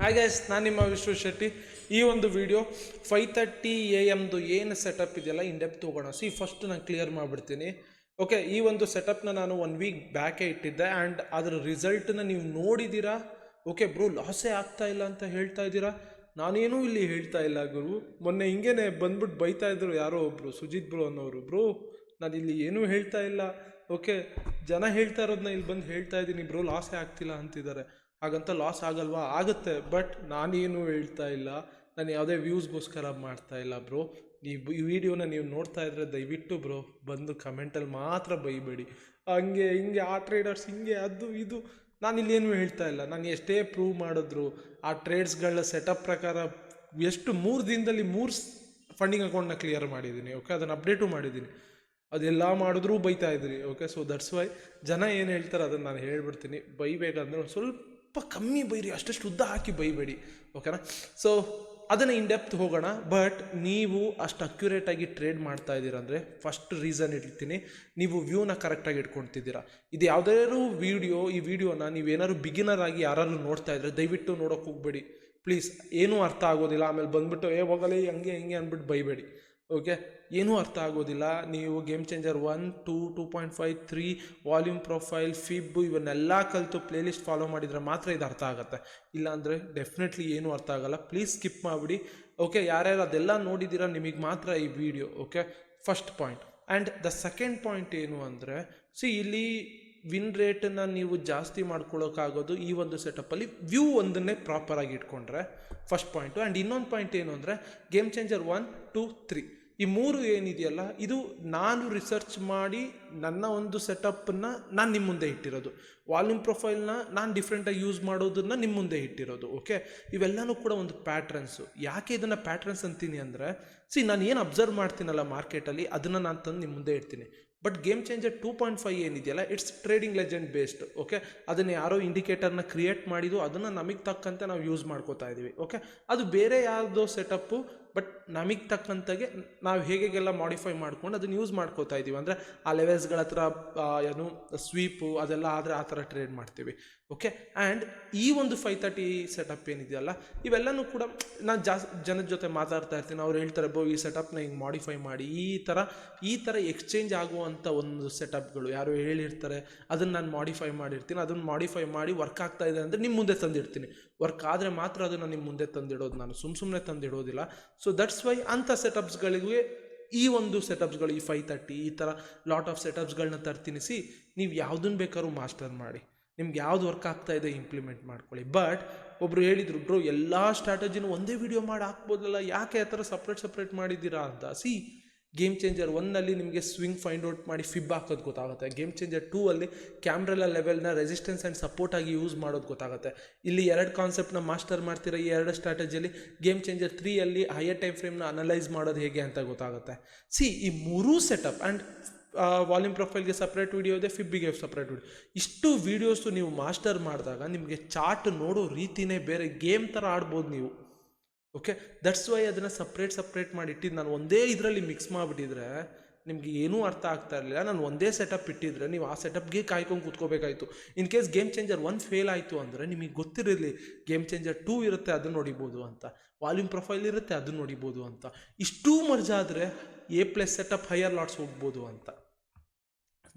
Hi guys, ನಾನು ನಿಮ್ಮ ವಿಶ್ವ ಶೆಟ್ಟಿ. ಈ ಒಂದು ವಿಡಿಯೋ 5:30 AM ಏನು ಸೆಟಪ್ ಇದೆಯಲ್ಲ ಡೆಪ್ತ್ ಹೋಗೋಣ. ಫಸ್ಟ್ ನಾನು ಕ್ಲಿಯರ್ ಮಾಡಿಬಿಡ್ತೀನಿ. ಓಕೆ, ಈ ಒಂದು ಸೆಟಪ್ನ ನಾನು 1 ವೀಕ್ ಬ್ಯಾಕೇ ಇಟ್ಟಿದ್ದೆ ಆ್ಯಂಡ್ ಅದರ ರಿಸಲ್ಟನ್ನ ನೀವು ನೋಡಿದ್ದೀರಾ. ಓಕೆ ಬ್ರೋ, ಲಾಸೇ ಆಗ್ತಾ ಇಲ್ಲ ಅಂತ ಹೇಳ್ತಾ ಇದ್ದೀರಾ. ನಾನೇನೂ ಇಲ್ಲಿ ಹೇಳ್ತಾ ಇಲ್ಲ ಗುರು. ಮೊನ್ನೆ ಹಿಂಗೇನೆ ಬಂದ್ಬಿಟ್ಟು ಬೈತಾ ಇದ್ರು ಯಾರೋ ಒಬ್ರು, ಸುಜಿತ್ ಬ್ರೋ ಅನ್ನೋರು. ಬ್ರೋ, ನಾನು ಇಲ್ಲಿ ಏನೂ ಹೇಳ್ತಾ ಇಲ್ಲ. ಓಕೆ, ಜನ ಹೇಳ್ತಾ ಇರೋದನ್ನ ಇಲ್ಲಿ ಬಂದು ಹೇಳ್ತಾ ಇದ್ದೀನಿ. ಬ್ರೋ, ಲಾಸೇ ಆಗ್ತಿಲ್ಲ ಅಂತಿದ್ದಾರೆ. ಹಾಗಂತ ಲಾಸ್ ಆಗಲ್ವಾ? ಆಗುತ್ತೆ, ಬಟ್ ನಾನೇನು ಹೇಳ್ತಾ ಇಲ್ಲ. ನಾನು ಯಾವುದೇ ವ್ಯೂಸ್ಗೋಸ್ಕರ ಮಾಡ್ತಾ ಇಲ್ಲ ಬ್ರೋ. ನೀವು ಈ ವಿಡಿಯೋನ ನೀವು ನೋಡ್ತಾ ಇದ್ರೆ ದಯವಿಟ್ಟು ಬ್ರೋ ಬಂದು ಕಮೆಂಟಲ್ಲಿ ಮಾತ್ರ ಬೈಬೇಡಿ. ಹಂಗೆ ಹಿಂಗೆ ಆ ಟ್ರೇಡರ್ಸ್ ಹಿಂಗೆ ಅದು ಇದು. ನಾನಿಲ್ಲೇನು ಹೇಳ್ತಾ ಇಲ್ಲ. ನಾನು ಎಷ್ಟೇ ಪ್ರೂವ್ ಮಾಡಿದ್ರು ಆ ಟ್ರೇಡ್ಸ್ಗಳ ಸೆಟಪ್ ಪ್ರಕಾರ ಎಷ್ಟು 3 ದಿನದಲ್ಲಿ 3 ಫಂಡಿಂಗ್ ಅಕೌಂಟ್ನ ಕ್ಲಿಯರ್ ಮಾಡಿದ್ದೀನಿ. ಓಕೆ, ಅದನ್ನು ಅಪ್ಡೇಟು ಮಾಡಿದ್ದೀನಿ. ಅದೆಲ್ಲ ಮಾಡಿದ್ರೂ ಬೈತಾ ಇದ್ರಿ. ಓಕೆ, ಸೊ ದಟ್ಸ್ ವೈ ಜನ ಏನು ಹೇಳ್ತಾರೆ ಅದನ್ನು ನಾನು ಹೇಳ್ಬಿಡ್ತೀನಿ. ಬೈಬೇಕಂದ್ರೆ ಒಂದು ಸ್ವಲ್ಪ ಕಮ್ಮಿ ಬೈರಿ, ಅಷ್ಟಷ್ಟು ಉದ್ದ ಹಾಕಿ ಬೈಬೇಡಿ. ಓಕೆನಾ? ಸೊ ಅದನ್ನು ಡೆಪ್ತ್ ಹೋಗೋಣ. ಬಟ್ ನೀವು ಅಷ್ಟು ಅಕ್ಯುರೇಟಾಗಿ ಟ್ರೇಡ್ ಮಾಡ್ತಾ ಇದ್ದೀರಂದರೆ ಫಸ್ಟ್ ರೀಸನ್ ಇಡ್ತೀನಿ, ನೀವು ವ್ಯೂನ ಕರೆಕ್ಟಾಗಿ ಇಟ್ಕೊಳ್ತಿದ್ದೀರಾ. ಇದು ಯಾವುದಾದ್ರು ಈ ವಿಡಿಯೋನ ನೀವೇನಾದ್ರು ಬಿಗಿನರ್ ಆಗಿ ಯಾರು ನೋಡ್ತಾ ಇದ್ರೆ ದಯವಿಟ್ಟು ನೋಡೋಕೆ ಹೋಗಬೇಡಿ ಪ್ಲೀಸ್. ಏನೂ ಅರ್ಥ ಆಗೋದಿಲ್ಲ. ಆಮೇಲೆ ಬಂದುಬಿಟ್ಟು ಹೋಗಲಿ ಹಂಗೆ ಹಿಂಗೆ ಅಂದ್ಬಿಟ್ಟು ಬೈಬೇಡಿ. ಓಕೆ, ಏನೂ ಅರ್ಥ ಆಗೋದಿಲ್ಲ. ನೀವು ಗೇಮ್ ಚೇಂಜರ್ 1, 2, 2.5, 3 ವಾಲ್ಯೂಮ್ ಪ್ರೊಫೈಲ್, ಫಿಬ್ ಇವನ್ನೆಲ್ಲ ಕಲಿತು ಪ್ಲೇಲಿಸ್ಟ್ ಫಾಲೋ ಮಾಡಿದರೆ ಮಾತ್ರ ಇದು ಅರ್ಥ ಆಗುತ್ತೆ. ಇಲ್ಲಾಂದರೆ ಡೆಫಿನೆಟ್ಲಿ ಏನೂ ಅರ್ಥ ಆಗೋಲ್ಲ. ಪ್ಲೀಸ್ ಸ್ಕಿಪ್ ಮಾಡಿಬಿಡಿ. ಓಕೆ, ಯಾರ್ಯಾರು ಅದೆಲ್ಲ ನೋಡಿದ್ದೀರಾ ನಿಮಗೆ ಮಾತ್ರ ಈ video. Okay, first point. And the second point ಏನು ಅಂದರೆ, ಇಲ್ಲಿ ವಿನ್ ರೇಟನ್ನು ನೀವು ಜಾಸ್ತಿ ಮಾಡ್ಕೊಳ್ಳೋಕ್ಕಾಗೋದು ಈ ಒಂದು ಸೆಟಪ್ಪಲ್ಲಿ ವ್ಯೂ ಒಂದನ್ನೇ ಪ್ರಾಪರಾಗಿ ಇಟ್ಕೊಂಡ್ರೆ ಫಸ್ಟ್ ಪಾಯಿಂಟು. ಆ್ಯಂಡ್ ಇನ್ನೊಂದು ಪಾಯಿಂಟ್ ಏನು ಅಂದರೆ, ಗೇಮ್ ಚೇಂಜರ್ 1, 2, 3 ಈ 3 ಏನಿದೆಯಲ್ಲ, ಇದು ನಾನು ರಿಸರ್ಚ್ ಮಾಡಿ ನನ್ನ ಒಂದು ಸೆಟಪ್ಪನ್ನು ನಾನು ನಿಮ್ಮ ಮುಂದೆ ಇಟ್ಟಿರೋದು. ವಾಲ್ಯೂಮ್ ಪ್ರೊಫೈಲ್ನ ನಾನು ಡಿಫ್ರೆಂಟಾಗಿ ಯೂಸ್ ಮಾಡೋದನ್ನು ನಿಮ್ಮ ಮುಂದೆ ಇಟ್ಟಿರೋದು. ಓಕೆ, ಇವೆಲ್ಲನೂ ಕೂಡ ಒಂದು ಪ್ಯಾಟ್ರನ್ಸು. ಯಾಕೆ ಇದನ್ನು ಪ್ಯಾಟ್ರನ್ಸ್ ಅಂತೀನಿ ಅಂದರೆ, ನಾನು ಏನು ಅಬ್ಸರ್ವ್ ಮಾಡ್ತೀನಲ್ಲ ಮಾರ್ಕೆಟಲ್ಲಿ, ಅದನ್ನು ನಾನು ತಂದು ನಿಮ್ಮ ಮುಂದೆ ಇಡ್ತೀನಿ. ಬಟ್ ಗೇಮ್ ಚೇಂಜರ್ 2.5 ಏನಿದೆಯಲ್ಲ, it's trading legend based. Okay, ಅದನ್ನು ಯಾರೋ ಇಂಡಿಕೇಟರ್ನ ಕ್ರಿಯೇಟ್ ಮಾಡಿದ್ದು ಅದನ್ನು ನಮಗೆ ತಕ್ಕಂತೆ ನಾವು ಯೂಸ್ ಮಾಡ್ಕೋತಾ ಇದ್ದೀವಿ. ಓಕೆ, ಅದು ಬೇರೆ ಯಾವುದೋ ಸೆಟಪ್ಪು, ಬಟ್ ನಮಗೆ ತಕ್ಕಂತಾಗೆ ನಾವು ಹೇಗೆಲ್ಲ ಮಾಡಿಫೈ ಮಾಡ್ಕೊಂಡು ಅದನ್ನು ಯೂಸ್ ಮಾಡ್ಕೋತಾ ಇದ್ದೀವಿ. ಅಂದರೆ ಆ ಲೆವೆಲ್ಸ್ಗಳ ಹತ್ರ ಏನು ಸ್ವೀಪು ಅದೆಲ್ಲ ಆದರೆ ಆ ಥರ ಟ್ರೇಡ್ ಮಾಡ್ತೀವಿ. ಓಕೆ, ಆ್ಯಂಡ್ ಈ ಒಂದು 5:30 ಸೆಟಪ್ ಏನಿದೆಯಲ್ಲ, ಇವೆಲ್ಲನೂ ಕೂಡ ನಾನು ಜನದ ಜೊತೆ ಮಾತಾಡ್ತಾ ಇರ್ತೀನಿ. ಅವ್ರು ಹೇಳ್ತಾರೆ, ಬೋ ಈ ಸೆಟಪ್ನ ಹಿಂಗೆ ಮಾಡಿಫೈ ಮಾಡಿ, ಈ ಥರ ಎಕ್ಸ್ಚೇಂಜ್ ಆಗುವಂಥ ಒಂದು ಸೆಟಪ್ಗಳು ಯಾರು ಹೇಳಿರ್ತಾರೆ, ಅದನ್ನು ನಾನು ಮಾಡಿಫೈ ಮಾಡಿರ್ತೀನಿ. ಅದನ್ನು ಮಾಡಿಫೈ ಮಾಡಿ ವರ್ಕ್ ಆಗ್ತಾ ಇದೆ ಅಂದರೆ ನಿಮ್ಮ ಮುಂದೆ ತಂದಿಡ್ತೀನಿ. ವರ್ಕ್ ಆದರೆ ಮಾತ್ರ ಅದನ್ನು ನಿಮ್ಮ ಮುಂದೆ ತಂದಿಡೋದು, ನಾನು ಸುಮ್ಮನೆ ತಂದಿಡೋದಿಲ್ಲ. ಸೊ ದಟ್ಸ್ ವೈ ಅಂಥ ಸೆಟಪ್ಸ್ಗಳಿಗೆ ಈ ಒಂದು ಸೆಟಪ್ಸ್ಗಳು, ಈ 5:30 ಈ ಥರ ಲಾಟ್ ಆಫ್ ಸೆಟಪ್ಸ್ಗಳನ್ನ ತರ್ತೀನಿ. ನೀವು ಯಾವುದನ್ನು ಬೇಕಾದ್ರೂ ಮಾಸ್ಟರ್ ಮಾಡಿ, ನಿಮ್ಗೆ ಯಾವ್ದು ವರ್ಕ್ ಆಗ್ತಾ ಇದೆ ಇಂಪ್ಲಿಮೆಂಟ್ ಮಾಡ್ಕೊಳ್ಳಿ. ಬಟ್ ಒಬ್ರು ಹೇಳಿದ್ರು, ಬ್ರೋ ಎಲ್ಲ ಸ್ಟ್ರಾಟಜಿನೂ ಒಂದೇ ವಿಡಿಯೋ ಮಾಡಿ ಹಾಕ್ಬೋದಲ್ಲ, ಯಾಕೆ ಆ ಥರ ಸಪ್ರೇಟ್ ಮಾಡಿದ್ದೀರಾ ಅಂತ. ಗೇಮ್ ಚೇಂಜರ್ 1 ನಿಮಗೆ ಸ್ವಿಂಗ್ ಫೈಂಡ್ ಔಟ್ ಮಾಡಿ ಫಿಬ್ ಹಾಕೋದು ಗೊತ್ತಾಗುತ್ತೆ. ಗೇಮ್ ಚೇಂಜರ್ 2 ಕ್ಯಾಮ್ರೆಲ್ಲ ಲೆವೆಲ್ನ ರೆಸಿಸ್ಟೆನ್ಸ್ ಆ್ಯಂಡ್ ಸಪೋರ್ಟ್ ಆಗಿ ಯೂಸ್ ಮಾಡೋದು ಗೊತ್ತಾಗುತ್ತೆ. ಇಲ್ಲಿ 2 ಕಾನ್ಸೆಪ್ಟ್ನ ಮಾಸ್ಟರ್ ಮಾಡ್ತೀರಾ ಈ 2 ಸ್ಟ್ರಾಟಜಿಯಲ್ಲಿ. ಗೇಮ್ ಚೇಂಜರ್ 3 ಹೈಯರ್ ಟೈಮ್ ಫ್ರೇಮ್ನ ಅನಲೈಸ್ ಮಾಡೋದು ಹೇಗೆ ಅಂತ ಗೊತ್ತಾಗುತ್ತೆ. ಈ 3 ಸೆಟಪ್ ಆ್ಯಂಡ್ ವಾಲ್ಯೂಮ್ ಪ್ರೊಫೈಲ್ಗೆ ಸಪ್ರೇಟ್ ವಿಡಿಯೋ ಇದೆ, ಫಿಬ್ಬಿಗೆ ಸಪ್ರೇಟ್ ವಿಡಿಯೋ. ಇಷ್ಟು ವೀಡಿಯೋಸು ನೀವು ಮಾಸ್ಟರ್ ಮಾಡಿದಾಗ ನಿಮಗೆ ಚಾರ್ಟ್ ನೋಡೋ ರೀತಿನೇ ಬೇರೆ, ಗೇಮ್ ಥರ ಆಡ್ಬೋದು ನೀವು. ಓಕೆ, ದಟ್ಸ್ ವೈ ಅದನ್ನು ಸಪ್ರೇಟ್ ಮಾಡಿ ಇಟ್ಟಿದ್ದು. ನಾನು ಒಂದೇ ಇದರಲ್ಲಿ ಮಿಕ್ಸ್ ಮಾಡಿಬಿಟ್ಟಿದ್ರೆ ನಿಮಗೆ ಏನೂ ಅರ್ಥ ಆಗ್ತಾ ಇರಲಿಲ್ಲ. ನಾನು ಒಂದೇ ಸೆಟಪ್ ಇಟ್ಟಿದ್ರೆ ನೀವು ಆ ಸೆಟಪ್ಗೆ ಕಾಯ್ಕೊಂಡು ಕೂತ್ಕೋಬೇಕಾಯಿತು. In case game changer 1 fail ಆಯಿತು ಅಂದರೆ ನಿಮಗೆ ಗೊತ್ತಿರಲಿ, ಗೇಮ್ ಚೇಂಜರ್ 2 ಇರುತ್ತೆ, ಅದನ್ನು ನೋಡಿಬೋದು ಅಂತ. ವಾಲ್ಯೂಮ್ ಪ್ರೊಫೈಲ್ ಇರುತ್ತೆ, ಅದನ್ನು ನೋಡಿಬೋದು ಅಂತ. ಇಷ್ಟೂ ಮರ್ಜಾದರೆ A+ ಸೆಟಪ್ ಹೈಯರ್ ಲಾಟ್ಸ್ ಹೋಗ್ಬೋದು ಅಂತ.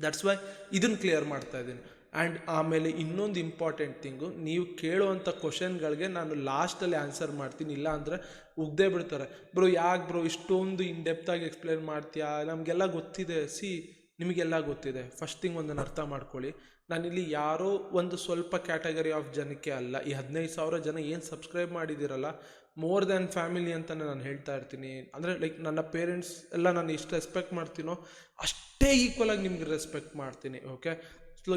ದಟ್ಸ್ ವೈ ಇದನ್ನು ಕ್ಲಿಯರ್ ಮಾಡ್ತಾ ಇದ್ದೀನಿ. ಆ್ಯಂಡ್ ಆಮೇಲೆ ಇನ್ನೊಂದು ಇಂಪಾರ್ಟೆಂಟ್ ಥಿಂಗು, ನೀವು ಕೇಳುವಂಥ ಕ್ವಶನ್ಗಳಿಗೆ ನಾನು ಲಾಸ್ಟಲ್ಲಿ ಆನ್ಸರ್ ಮಾಡ್ತೀನಿ. ಇಲ್ಲ ಅಂದರೆ ಉಗ್ದೇ ಬಿಡ್ತಾರೆ, ಬ್ರೋ ಯಾಕೆ ಬ್ರೋ ಇಷ್ಟೊಂದು ಡೆಪ್ತಾಗಿ ಎಕ್ಸ್ಪ್ಲೇನ್ ಮಾಡ್ತೀಯಾ, ನಮಗೆಲ್ಲ ಗೊತ್ತಿದೆ. ನಿಮಗೆಲ್ಲ ಗೊತ್ತಿದೆ. ಫಸ್ಟ್ ಥಿಂಗ್ ಒಂದನ್ನು ಅರ್ಥ ಮಾಡ್ಕೊಳ್ಳಿ, ನಾನಿಲ್ಲಿ ಯಾರೋ ಒಂದು ಸ್ವಲ್ಪ ಕ್ಯಾಟಗರಿ ಆಫ್ ಜನಕ್ಕೆ ಅಲ್ಲ, ಈ 15,000 ಜನ ಏನು ಸಬ್ಸ್ಕ್ರೈಬ್ ಮಾಡಿದ್ದೀರಲ್ಲ, ಮೋರ್ ದ್ಯಾನ್ ಫ್ಯಾಮಿಲಿ ಅಂತಲೇ ನಾನು ಹೇಳ್ತಾ ಇರ್ತೀನಿ. ಅಂದರೆ ಲೈಕ್ ನನ್ನ ಪೇರೆಂಟ್ಸ್ ಎಲ್ಲ ನಾನು ಎಷ್ಟು ರೆಸ್ಪೆಕ್ಟ್ ಮಾಡ್ತೀನೋ ಅಷ್ಟೇ ಈಕ್ವಲಾಗಿ ನಿಮ್ಗೆ ರೆಸ್ಪೆಕ್ಟ್ ಮಾಡ್ತೀನಿ. ಓಕೆ, ಸೊ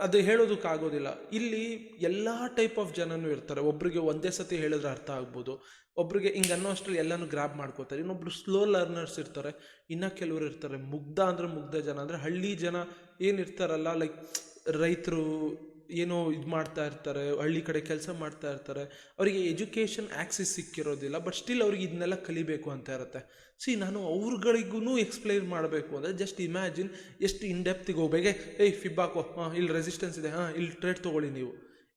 ಅದು ಹೇಳೋದಕ್ಕಾಗೋದಿಲ್ಲ. ಇಲ್ಲಿ ಎಲ್ಲ ಟೈಪ್ ಆಫ್ ಜನನೂ ಇರ್ತಾರೆ. ಒಬ್ರಿಗೆ ಒಂದೇ ಸತಿ ಹೇಳಿದ್ರೆ ಅರ್ಥ ಆಗ್ಬೋದು, ಒಬ್ರಿಗೆ ಹಿಂಗೆ ಅನ್ನೋ ಅಷ್ಟರಲ್ಲಿ ಎಲ್ಲನೂ ಗ್ರಾಬ್ ಮಾಡ್ಕೋತಾರೆ. ಇನ್ನೊಬ್ರು ಸ್ಲೋ ಲರ್ನರ್ಸ್ ಇರ್ತಾರೆ, ಇನ್ನು ಕೆಲವರು ಇರ್ತಾರೆ ಮುಗ್ಧ ಜನ. ಅಂದರೆ ಹಳ್ಳಿ ಜನ ಏನಿರ್ತಾರಲ್ಲ, ಲೈಕ್ ರೈತರು ಏನೋ ಇದು ಮಾಡ್ತಾ ಇರ್ತಾರೆ, ಹಳ್ಳಿ ಕಡೆ ಕೆಲಸ ಮಾಡ್ತಾ ಇರ್ತಾರೆ, ಅವರಿಗೆ ಎಜುಕೇಷನ್ ಆ್ಯಕ್ಸೆಸ್ ಸಿಕ್ಕಿರೋದಿಲ್ಲ, ಬಟ್ ಸ್ಟಿಲ್ ಅವ್ರಿಗೆ ಇದನ್ನೆಲ್ಲ ಕಲಿಬೇಕು ಅಂತ ಇರುತ್ತೆ. ನಾನು ಅವ್ರುಗಳಿಗೂ ಎಕ್ಸ್ಪ್ಲೈನ್ ಮಾಡಬೇಕು ಅಂದರೆ ಜಸ್ಟ್ ಇಮ್ಯಾಜಿನ್ ಎಷ್ಟು ಡೆಪ್ತಿಗೆ ಹೋಗ್ಬೇಕೆ. ಫಿಬ್ ಹಾಕೋ, ಇಲ್ಲಿ ರೆಸಿಸ್ಟೆನ್ಸ್ ಇದೆ, ಇಲ್ಲಿ ಟ್ರೇಡ್ ತೊಗೊಳ್ಳಿ ನೀವು.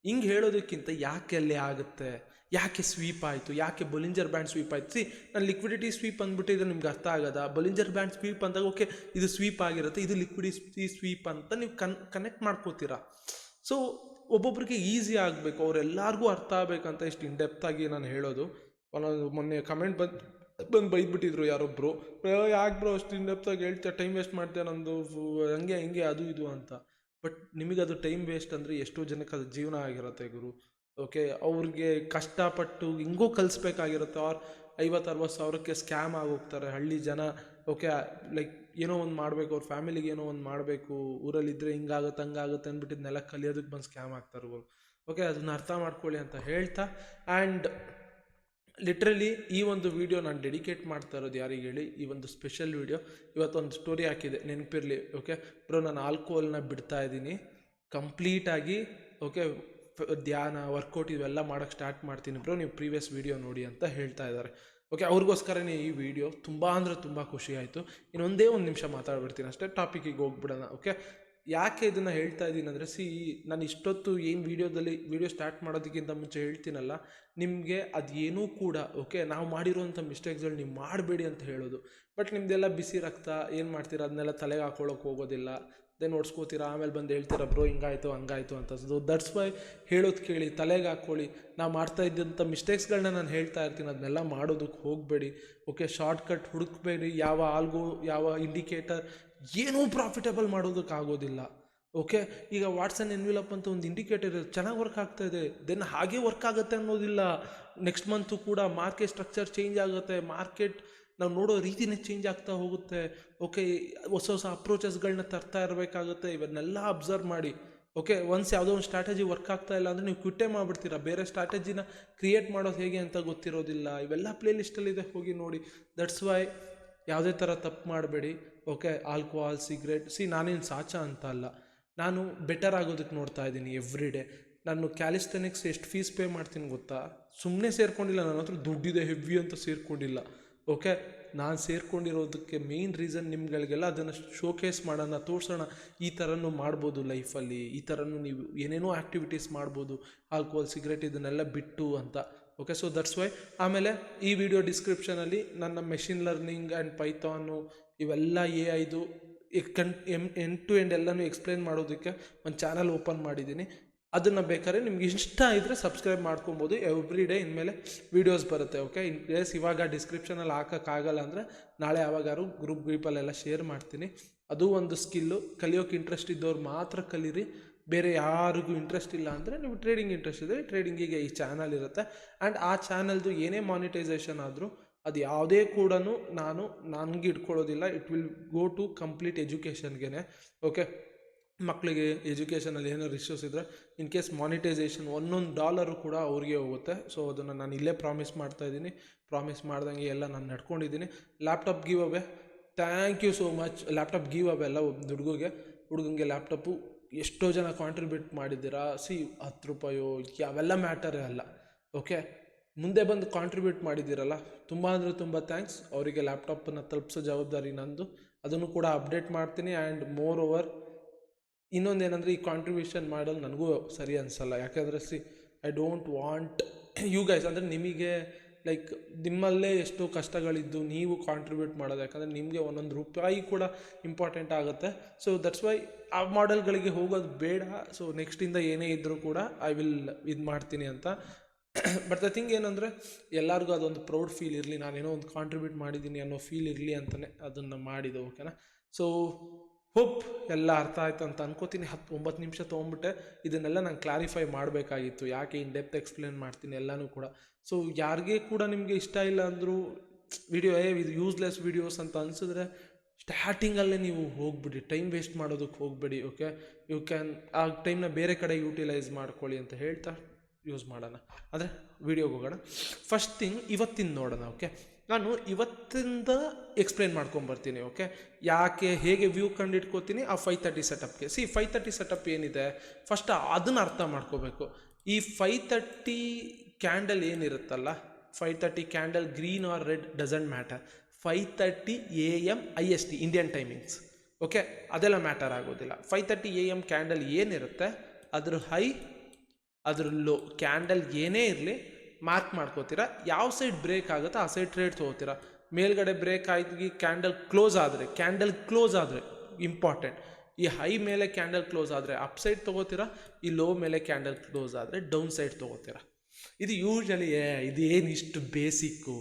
ಹಿಂಗೆ ಹೇಳೋದಕ್ಕಿಂತ ಯಾಕೆ ಅಲ್ಲಿ ಆಗುತ್ತೆ, ಯಾಕೆ ಸ್ವೀಪ್ ಆಯಿತು, ಯಾಕೆ ಬೊಲಿಂಜರ್ ಬ್ಯಾಂಡ್ ಸ್ವೀಪ್ ಆಯಿತು. ಸಿ ನಾನು ಲಿಕ್ವಿಡಿಟಿ ಸ್ವೀಪ್ ಅಂದ್ಬಿಟ್ಟಿದ್ರೆ ನಿಮ್ಗೆ ಅರ್ಥ ಆಗೋದ. ಬೊಲಿಂಜರ್ ಬ್ಯಾಂಡ್ ಸ್ವೀಪ್ ಅಂದಾಗ ಓಕೆ ಇದು ಸ್ವೀಪ್ ಆಗಿರುತ್ತೆ, ಇದು ಲಿಕ್ವಿಡಿಟಿ ಸ್ವೀಪ್ ಅಂತ ನೀವು ಕನೆಕ್ಟ್ ಮಾಡ್ಕೋತೀರಾ. ಸೊ ಒಬ್ಬೊಬ್ರಿಗೆ ಈಸಿ ಆಗಬೇಕು, ಅವರೆಲ್ಲರಿಗೂ ಅರ್ಥ ಆಗಬೇಕಂತ ಇಷ್ಟು ಇನ್ಡೆಪ್ತಾಗಿ ನಾನು ಹೇಳೋದು. ಮೊನ್ನೆ ಕಮೆಂಟ್ ಬಂದು ಬೈದ್ಬಿಟ್ಟಿದ್ರು ಯಾರೊಬ್ಬರು, ಯಾಕೆ ಬ್ರೋ ಅಷ್ಟು ಇನ್ಡೆಪ್ತಾಗಿ ಹೇಳ್ತೀಯ, ಟೈಮ್ ವೇಸ್ಟ್ ಮಾಡ್ತೀಯ ನಂದು, ಹಂಗೆ ಹಿಂಗೆ ಅದು ಇದು ಅಂತ. ಬಟ್ ನಿಮಗದು ಟೈಮ್ ವೇಸ್ಟ್ ಅಂದರೆ ಎಷ್ಟೋ ಜನಕ್ಕೆ ಅದು ಜೀವನ ಆಗಿರುತ್ತೆ ಗುರು. ಓಕೆ, ಅವ್ರಿಗೆ ಕಷ್ಟಪಟ್ಟು ಹಿಂಗೂ ಕಲಿಸ್ಬೇಕಾಗಿರುತ್ತೆ. ಅವ್ರು 50-60 ಸಾವಿರಕ್ಕೆ ಸ್ಕ್ಯಾಮ್ ಆಗೋಗ್ತಾರೆ ಹಳ್ಳಿ ಜನ. ಓಕೆ, ಲೈಕ್ ಏನೋ ಒಂದು ಮಾಡಬೇಕು, ಅವ್ರ ಫ್ಯಾಮಿಲಿಗೆ ಏನೋ ಒಂದು ಮಾಡಬೇಕು, ಊರಲ್ಲಿದ್ದರೆ ಹಿಂಗಾಗುತ್ತೆ ಹಂಗಾಗುತ್ತೆ ಅಂದ್ಬಿಟ್ಟು ಇದನ್ನೆಲ್ಲ ಕಲಿಯೋದಕ್ಕೆ ಬಂದು ಸ್ಕ್ಯಾಮ್ ಆಗ್ತಾರೆ ಗುರು. ಓಕೆ, ಅದನ್ನ ಅರ್ಥ ಮಾಡ್ಕೊಳ್ಳಿ ಅಂತ ಹೇಳ್ತಾ, ಆ್ಯಂಡ್ ಲಿಟ್ರಲಿ ಈ ಒಂದು ವಿಡಿಯೋ ನಾನು ಡೆಡಿಕೇಟ್ ಮಾಡ್ತಾ ಇರೋದು ಯಾರಿಗೆ ಹೇಳಿ, ಈ ಒಂದು ಸ್ಪೆಷಲ್ ವಿಡಿಯೋ. ಇವತ್ತೊಂದು ಸ್ಟೋರಿ ಹಾಕಿದೆ, ನೆನಪಿರಲಿ. ಓಕೆ ಬ್ರೋ, ನಾನು ಆಲ್ಕೋಹಾಲ್ನ ಬಿಡ್ತಾ ಇದ್ದೀನಿ ಕಂಪ್ಲೀಟಾಗಿ. ಓಕೆ, ಧ್ಯಾನ, ವರ್ಕೌಟ್ ಇವೆಲ್ಲ ಮಾಡೋಕ್ಕೆ ಸ್ಟಾರ್ಟ್ ಮಾಡ್ತೀನಿ ಬ್ರೋ, ನೀವು ಪ್ರೀವಿಯಸ್ ವಿಡಿಯೋ ನೋಡಿ ಅಂತ ಹೇಳ್ತಾ ಇದ್ದಾರೆ. ಓಕೆ, ಅವ್ರಿಗೋಸ್ಕರನೇ ಈ ವಿಡಿಯೋ. ತುಂಬ ಅಂದರೆ ತುಂಬ ಖುಷಿ ಆಯಿತು. ಇನ್ನೊಂದೇ ಒಂದು ನಿಮಿಷ ಮಾತಾಡ್ಬಿಡ್ತೀನಿ ಅಷ್ಟೇ, ಟಾಪಿಕಿಗೆ ಹೋಗ್ಬಿಡೋಣ. ಓಕೆ, ಯಾಕೆ ಇದನ್ನು ಹೇಳ್ತಾ ಇದ್ದೀನಿ ಅಂದರೆ, ನಾನು ಇಷ್ಟೊತ್ತು ಏನು ವಿಡಿಯೋ ಸ್ಟಾರ್ಟ್ ಮಾಡೋದಕ್ಕಿಂತ ಮುಂಚೆ ಹೇಳ್ತೀನಲ್ಲ, ನಿಮಗೆ ಅದೇನೂ ಕೂಡ ಓಕೆ ನಾವು ಮಾಡಿರೋಂಥ ಮಿಸ್ಟೇಕ್ಸ್ಗಳು ನೀವು ಮಾಡಬೇಡಿ ಅಂತ ಹೇಳೋದು. ಬಟ್ ನಿಮ್ಮದೆಲ್ಲ ಬಿಸಿ ರಕ್ತ, ಏನು ಮಾಡ್ತೀರಾ ಅದನ್ನೆಲ್ಲ ತಲೆಗೆ ಹಾಕೊಳ್ಳೋಕೆ ಹೋಗೋದಿಲ್ಲ, ದೆನ್ ಓಡಿಸ್ಕೋತೀರಾ, ಆಮೇಲೆ ಬಂದು ಹೇಳ್ತೀರಾ ಬ್ರೋ ಹಿಂಗಾಯಿತು ಹಂಗಾಯಿತು ಅಂತ. ಸೊ ದಟ್ಸ್ ವೈ ಹೇಳೋದು ಕೇಳಿ, ತಲೆಗೆ ಹಾಕ್ಕೊಳ್ಳಿ. ನಾವು ಮಾಡ್ತಾ ಇದ್ದಂಥ ಮಿಸ್ಟೇಕ್ಸ್ಗಳನ್ನ ನಾನು ಹೇಳ್ತಾ ಇರ್ತೀನಿ, ಅದನ್ನೆಲ್ಲ ಮಾಡೋದಕ್ಕೆ ಹೋಗಬೇಡಿ. ಓಕೆ, ಶಾರ್ಟ್ಕಟ್ ಹುಡುಕಬೇಡಿ. ಯಾವ ಆಲ್ಗೋ, ಯಾವ ಇಂಡಿಕೇಟರ್ ಏನೂ ಪ್ರಾಫಿಟಬಲ್ ಮಾಡೋದಕ್ಕಾಗೋದಿಲ್ಲ. ಓಕೆ, ಈಗ ವಾಟ್ಸನ್ ಎನ್ವಿಲಪ್ ಅಂತ ಒಂದು ಇಂಡಿಕೇಟರ್ ಚೆನ್ನಾಗಿ ವರ್ಕ್ ಆಗ್ತಾ ಇದೆ, ದೆನ್ ಹಾಗೆ ವರ್ಕ್ ಆಗುತ್ತೆ ಅನ್ನೋದಿಲ್ಲ. ನೆಕ್ಸ್ಟ್ ಮಂತು ಕೂಡ ಮಾರ್ಕೆಟ್ ಸ್ಟ್ರಕ್ಚರ್ ಚೇಂಜ್ ಆಗುತ್ತೆ, ಮಾರ್ಕೆಟ್ ನಾವು ನೋಡೋ ರೀತಿನೇ ಚೇಂಜ್ ಆಗ್ತಾ ಹೋಗುತ್ತೆ. ಓಕೆ, ಹೊಸ ಹೊಸ ಅಪ್ರೋಚಸ್ಗಳನ್ನ ತರ್ತಾ ಇರಬೇಕಾಗುತ್ತೆ. ಇವನ್ನೆಲ್ಲ ಅಬ್ಸರ್ವ್ ಮಾಡಿ. ಓಕೆ, ಒನ್ಸ್ ಯಾವುದೋ ಒಂದು ಸ್ಟ್ರಾಟಜಿ ವರ್ಕ್ ಆಗ್ತಾ ಇಲ್ಲ ಅಂದರೆ ನೀವು ಕ್ವಿಟ್ಟೇ ಮಾಡಿಬಿಡ್ತೀರಾ. ಬೇರೆ ಸ್ಟ್ರಾಟಜಿನ ಕ್ರಿಯೇಟ್ ಮಾಡೋದು ಹೇಗೆ ಅಂತ ಗೊತ್ತಿರೋದಿಲ್ಲ. ಇವೆಲ್ಲ ಪ್ಲೇ ಲಿಸ್ಟಲ್ಲಿದೆ, ಹೋಗಿ ನೋಡಿ. ದಟ್ಸ್ ವೈ ಯಾವುದೇ ಥರ ತಪ್ಪು ಮಾಡಬೇಡಿ. ಓಕೆ, ಆಲ್ಕೋಹಾಲ್, ಸಿಗ್ರೆಟ್, ನಾನೇನು ಸಾಚ ಅಂತ ಅಲ್ಲ, ನಾನು ಬೆಟರ್ ಆಗೋದಕ್ಕೆ ನೋಡ್ತಾ ಇದ್ದೀನಿ ಎವ್ರಿ ಡೇ. ನಾನು ಕ್ಯಾಲಿಸ್ಥೆನಿಕ್ಸ್ ಎಷ್ಟು ಫೀಸ್ ಪೇ ಮಾಡ್ತೀನಿ ಗೊತ್ತಾ? ಸುಮ್ಮನೆ ಸೇರ್ಕೊಂಡಿಲ್ಲ, ನನ್ನ ಹತ್ರ ದುಡ್ಡಿದೆ ಹೆವಿ ಅಂತ ಸೇರ್ಕೊಂಡಿಲ್ಲ. ಓಕೆ, ನಾನು ಸೇರ್ಕೊಂಡಿರೋದಕ್ಕೆ ಮೇಯ್ನ್ ರೀಸನ್ ನಿಮ್ಗಳಿಗೆಲ್ಲ ಅದನ್ನು ಶೋಕೇಸ್ ಮಾಡೋಣ, ತೋರಿಸೋಣ. ಈ ಥರನೂ ಮಾಡ್ಬೋದು ಲೈಫಲ್ಲಿ, ಈ ಥರನೂ ನೀವು ಏನೇನೋ ಆ್ಯಕ್ಟಿವಿಟೀಸ್ ಮಾಡ್ಬೋದು ಆಲ್ಕೋಹಾಲ್, ಸಿಗ್ರೆಟ್ ಇದನ್ನೆಲ್ಲ ಬಿಟ್ಟು ಅಂತ. Okay, so that's Y. ಆಮೇಲೆ ಈ ವಿಡಿಯೋ ಡಿಸ್ಕ್ರಿಪ್ಷನಲ್ಲಿ ನನ್ನ ಮೆಷಿನ್ ಲರ್ನಿಂಗ್ ಆ್ಯಂಡ್ ಪೈಥಾನು ಇವೆಲ್ಲ AI ಎಂಡ್ ಟು ಎಂಡ್ ಎಲ್ಲನೂ ಎಕ್ಸ್ಪ್ಲೇನ್ ಮಾಡೋದಕ್ಕೆ ಒಂದು ಚಾನಲ್ ಓಪನ್ ಮಾಡಿದ್ದೀನಿ. ಅದನ್ನು ಬೇಕಾದ್ರೆ ನಿಮ್ಗೆ ಇಷ್ಟ ಇದ್ದರೆ ಸಬ್ಸ್ಕ್ರೈಬ್ ಮಾಡ್ಕೊಬೋದು. ಎವ್ರಿ ಡೇ ಇನ್ಮೇಲೆ ವೀಡಿಯೋಸ್ ಬರುತ್ತೆ. ಓಕೆ, ಇನ್ ಕೇಸ್ ಇವಾಗ ಡಿಸ್ಕ್ರಿಪ್ಷನಲ್ಲಿ ಹಾಕೋಕ್ಕಾಗಲ್ಲ ಅಂದರೆ ನಾಳೆ ಯಾವಾಗಾರು ಗ್ರೂಪಲ್ಲೆಲ್ಲ ಶೇರ್ ಮಾಡ್ತೀನಿ. ಅದು ಒಂದು ಸ್ಕಿಲ್ಲು. ಕಲಿಯೋಕ್ಕೆ ಇಂಟ್ರೆಸ್ಟ್ ಇದ್ದವ್ರು ಮಾತ್ರ ಕಲೀರಿ, ಬೇರೆ ಯಾರಿಗೂ ಇಂಟ್ರೆಸ್ಟ್ ಇಲ್ಲ ಅಂದರೆ ನೀವು ಟ್ರೇಡಿಂಗ್ ಇಂಟ್ರೆಸ್ಟ್ ಇದ್ದರೆ ಟ್ರೇಡಿಂಗಿಗೆ ಈ ಚಾನಲ್ ಇರುತ್ತೆ. ಆ್ಯಂಡ್ ಆ ಚಾನಲ್ದು ಏನೇ ಮಾನಿಟೈಸೇಷನ್ ಆದರೂ ಅದು ಯಾವುದೇ ಕೂಡ ನನಗೆ ಇಟ್ಕೊಳ್ಳೋದಿಲ್ಲ. It will go to complete ಎಜುಕೇಷನ್ಗೆ. ಓಕೆ, ಮಕ್ಕಳಿಗೆ ಎಜುಕೇಷನಲ್ಲಿ ಏನಾದ್ರು ಇಶ್ಯೂಸ್ ಇದ್ದರೆ ಇನ್ ಕೇಸ್ ಮಾನಿಟೈಸೇಷನ್ $1 ಕೂಡ ಅವ್ರಿಗೆ ಹೋಗುತ್ತೆ. ಸೊ ಅದನ್ನು ನಾನು ಇಲ್ಲೇ ಪ್ರಾಮಿಸ್ ಮಾಡ್ತಾಯಿದ್ದೀನಿ. ಪ್ರಾಮಿಸ್ ಮಾಡ್ದಂಗೆ ಎಲ್ಲ ನಾನು ನಡ್ಕೊಂಡಿದ್ದೀನಿ. Laptop give away, thank you so much. Laptop give away ಎಲ್ಲ ಒಂದು ಹುಡುಗಂಗೆ ಲ್ಯಾಪ್ಟಾಪು ಎಷ್ಟೋ ಜನ ಕಾಂಟ್ರಿಬ್ಯೂಟ್ ಮಾಡಿದ್ದೀರಾ. $10 ಅವೆಲ್ಲ ಮ್ಯಾಟರೇ ಅಲ್ಲ. ಓಕೆ, ಮುಂದೆ ಬಂದು ಕಾಂಟ್ರಿಬ್ಯೂಟ್ ಮಾಡಿದ್ದೀರಲ್ಲ, ತುಂಬ ಅಂದರೆ ತುಂಬ ಥ್ಯಾಂಕ್ಸ್. ಅವರಿಗೆ ಲ್ಯಾಪ್ಟಾಪನ್ನು ತಲುಪಿಸೋ ಜವಾಬ್ದಾರಿ ನಂದು. ಅದನ್ನು ಕೂಡ ಅಪ್ಡೇಟ್ ಮಾಡ್ತೀನಿ. ಆ್ಯಂಡ್ ಮೋರ್ ಓವರ್ ಇನ್ನೊಂದೇನೆಂದರೆ, ಈ ಕಾಂಟ್ರಿಬ್ಯೂಷನ್ ಮಾಡೋದು ನನಗೂ ಸರಿ ಅನಿಸಲ್ಲ. ಯಾಕೆಂದರೆ I don't want you guys, ಅಂದರೆ ನಿಮಗೆ ಲೈಕ್ ನಿಮ್ಮಲ್ಲೇ ಎಷ್ಟೋ ಕಷ್ಟಗಳಿದ್ದು ನೀವು ಕಾಂಟ್ರಿಬ್ಯೂಟ್ ಮಾಡೋದು. ಯಾಕಂದರೆ ನಿಮಗೆ ಒಂದೊಂದು ರೂಪಾಯಿ ಕೂಡ ಇಂಪಾರ್ಟೆಂಟ್ ಆಗುತ್ತೆ. ಸೊ ದಟ್ಸ್ ವೈ ಆ ಮಾಡೆಲ್ಗಳಿಗೆ ಹೋಗೋದು ಬೇಡ. ಸೊ ನೆಕ್ಸ್ಟಿಂದ ಏನೇ ಇದ್ದರೂ ಕೂಡ ಐ ವಿಲ್ ಇದು ಮಾಡ್ತೀನಿ ಅಂತ. ಬಟ್ ದ ಥಿಂಗ್ ಏನಂದರೆ, ಎಲ್ಲರಿಗೂ ಅದೊಂದು ಪ್ರೌಡ್ ಫೀಲ್ ಇರಲಿ, ನಾನೇನೋ ಒಂದು ಕಾಂಟ್ರಿಬ್ಯೂಟ್ ಮಾಡಿದ್ದೀನಿ ಅನ್ನೋ ಫೀಲ್ ಇರಲಿ ಅಂತಲೇ ಅದನ್ನು ಮಾಡಿದೆ. ಓಕೆನಾ? ಸೊ ಹೋಪ್ ಎಲ್ಲ ಅರ್ಥ ಆಯಿತು ಅಂತ ಅನ್ಕೋತೀನಿ. 9 ನಿಮಿಷ ತೊಗೊಂಬಿಟ್ಟೆ. ಇದನ್ನೆಲ್ಲ ನಾನು ಕ್ಲಾರಿಫೈ ಮಾಡಬೇಕಾಗಿತ್ತು, ಯಾಕೆ ಇನ್ ಡೆಪ್ತ್ ಎಕ್ಸ್ಪ್ಲೇನ್ ಮಾಡ್ತೀನಿ ಎಲ್ಲನೂ ಕೂಡ. ಸೊ ಯಾರಿಗೇ ಕೂಡ ನಿಮಗೆ ಇಷ್ಟ ಇಲ್ಲ ಅಂದರೂ ವಿಡಿಯೋ ಇದು ಯೂಸ್ಲೆಸ್ ವೀಡಿಯೋಸ್ ಅಂತ ಅನಿಸಿದ್ರೆ ಸ್ಟಾರ್ಟಿಂಗಲ್ಲೇ ನೀವು ಹೋಗ್ಬಿಡಿ, ಟೈಮ್ ವೇಸ್ಟ್ ಮಾಡೋದಕ್ಕೆ ಹೋಗಬೇಡಿ. ಓಕೆ, ಯು ಕ್ಯಾನ್ ಆ ಟೈಮ್ನ ಬೇರೆ ಕಡೆ ಯೂಟಿಲೈಸ್ ಮಾಡ್ಕೊಳ್ಳಿ ಅಂತ ಹೇಳ್ತಾ ಯೂಸ್ ಮಾಡೋಣ. ಅಂದರೆ ವೀಡಿಯೋಗೆ ಹೋಗೋಣ. ಫಸ್ಟ್ ಥಿಂಗ್ ಇವತ್ತಿನ ನೋಡೋಣ. ಓಕೆ, ನಾನು ಇವತ್ತಿಂದ ಎಕ್ಸ್ಪ್ಲೇನ್ ಮಾಡ್ಕೊಂಬರ್ತೀನಿ. ಓಕೆ, ಯಾಕೆ ಹೇಗೆ ವ್ಯೂ ಕಂಡಿಟ್ಕೋತೀನಿ ಆ 530 ಸೆಟಪ್ಗೆ. 530 ಸೆಟಪ್ ಏನಿದೆ ಫಸ್ಟ್ ಅದನ್ನು ಅರ್ಥ ಮಾಡ್ಕೋಬೇಕು. ಈ 530 ಕ್ಯಾಂಡಲ್ ಏನಿರುತ್ತಲ್ಲ, 530 candle green or red doesn't matter. 5:30 AM IST Indian timings. Okay, ಅದೆಲ್ಲ ಮ್ಯಾಟರ್ ಆಗೋದಿಲ್ಲ. 5:30 AM ಕ್ಯಾಂಡಲ್ ಏನಿರುತ್ತೆ ಅದ್ರ ಹೈ ಅದ್ರ ಲೋ ಕ್ಯಾಂಡಲ್ ಏನೇ ಇರಲಿ ಮಾರ್ಕ್ ಮಾಡ್ಕೋತೀರಾ. ಯಾವ ಸೈಡ್ ಬ್ರೇಕ್ ಆಗುತ್ತೋ ಆ ಸೈಡ್ ಟ್ರೇಡ್ ತೊಗೋತೀರಾ. ಮೇಲ್ಗಡೆ ಬ್ರೇಕ್ ಆಗಿ ಕ್ಯಾಂಡಲ್ ಕ್ಲೋಸ್ ಆದರೆ ಇಂಪಾರ್ಟೆಂಟ್, ಈ ಹೈ ಮೇಲೆ ಕ್ಯಾಂಡಲ್ ಕ್ಲೋಸ್ ಆದರೆ ಅಪ್ ಸೈಡ್ ತೊಗೋತೀರಾ, ಈ ಲೋ ಮೇಲೆ ಕ್ಯಾಂಡಲ್ ಕ್ಲೋಸ್ ಆದರೆ ಡೌನ್ ಸೈಡ್ ತೊಗೋತೀರಾ. ಇದು ಯೂಶಲಿ ಇದೇನು ಇಷ್ಟು ಬೇಸಿಕ್ಕು,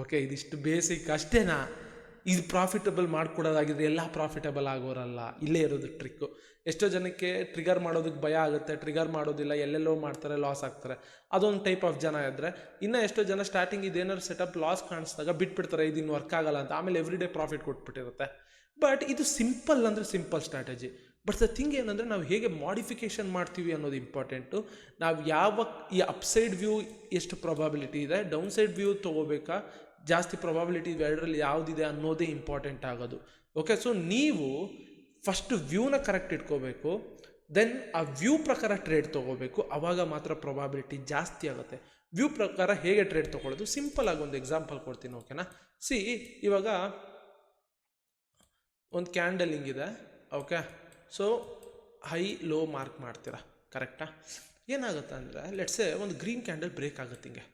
ಓಕೆ, ಇದಿಷ್ಟು ಬೇಸಿಕ್ ಅಷ್ಟೇನಾ? ಇದು ಪ್ರಾಫಿಟಬಲ್ ಮಾಡಿಕೊಡೋದಾಗಿದ್ರೆ ಎಲ್ಲ ಪ್ರಾಫಿಟಬಲ್ ಆಗೋರಲ್ಲ. ಇಲ್ಲೇ ಇರೋದು ಟ್ರಿಕ್ಕು. ಎಷ್ಟೋ ಜನಕ್ಕೆ ಟ್ರಿಗರ್ ಮಾಡೋದಕ್ಕೆ ಭಯ ಆಗುತ್ತೆ, ಟ್ರಿಗರ್ ಮಾಡೋದಿಲ್ಲ, ಎಲ್ಲೆಲ್ಲೋ ಮಾಡ್ತಾರೆ, ಲಾಸ್ ಆಗ್ತಾರೆ. ಅದೊಂದು ಟೈಪ್ ಆಫ್ ಜನ ಇದ್ದರೆ, ಇನ್ನು ಎಷ್ಟೋ ಜನ ಸ್ಟಾರ್ಟಿಂಗ್ ಇದೇನಾದ್ರು ಸೆಟಪ್ ಲಾಸ್ ಕಾಣಿಸಿದಾಗ ಬಿಟ್ಬಿಡ್ತಾರೆ, ಇದಿನ್ನು ವರ್ಕ್ ಆಗಲ್ಲ ಅಂತ. ಆಮೇಲೆ ಎವ್ರಿ ಡೇ ಪ್ರಾಫಿಟ್ ಕೊಟ್ಬಿಟ್ಟಿರುತ್ತೆ. ಬಟ್ ಇದು ಸಿಂಪಲ್ ಅಂದರೆ simple strategy. But the thing ಏನಂದರೆ ನಾವು ಹೇಗೆ ಮಾಡಿಫಿಕೇಷನ್ ಮಾಡ್ತೀವಿ ಅನ್ನೋದು ಇಂಪಾರ್ಟೆಂಟು. ನಾವು ಈ ಅಪ್ಸೈಡ್ ವ್ಯೂ ಎಷ್ಟು ಪ್ರೊಬಾಬಿಲಿಟಿ ಇದೆ, ಡೌನ್ ಸೈಡ್ ವ್ಯೂ ತೊಗೋಬೇಕಾ, ಜಾಸ್ತಿ ಪ್ರೊಬಾಬಿಲಿಟಿ ಎರಡರಲ್ಲಿ ಯಾವುದಿದೆ ಅನ್ನೋದೇ ಇಂಪಾರ್ಟೆಂಟ್ ಆಗೋದು. ಓಕೆ, ಸೊ ನೀವು ಫಸ್ಟ್ ವ್ಯೂನ ಕರೆಕ್ಟ್ ಇಟ್ಕೋಬೇಕು, ದೆನ್ ಆ ವ್ಯೂ ಪ್ರಕಾರ ಟ್ರೇಡ್ ತೊಗೋಬೇಕು. ಆವಾಗ ಮಾತ್ರ ಪ್ರೊಬಾಬಿಲಿಟಿ ಜಾಸ್ತಿ ಆಗುತ್ತೆ. ವ್ಯೂ ಪ್ರಕಾರ ಹೇಗೆ ಟ್ರೇಡ್ ತೊಗೊಳ್ಳೋದು, ಸಿಂಪಲ್ ಆಗಿ ಒಂದು ಎಕ್ಸಾಂಪಲ್ ಕೊಡ್ತೀನಿ, ಓಕೆನಾ? ಇವಾಗ ಒಂದು ಕ್ಯಾಂಡಲ್ ಹಿಂಗಿದೆ, okay. So high low mark ಮಾಡ್ತೀರಾ, ಕರೆಕ್ಟಾ? ಏನಾಗುತ್ತೆ ಅಂದರೆ ಲೆಟ್ಸೆ ಒಂದು ಗ್ರೀನ್ ಕ್ಯಾಂಡಲ್ ಬ್ರೇಕ್ ಆಗುತ್ತೆ ಹಿಂಗೆ,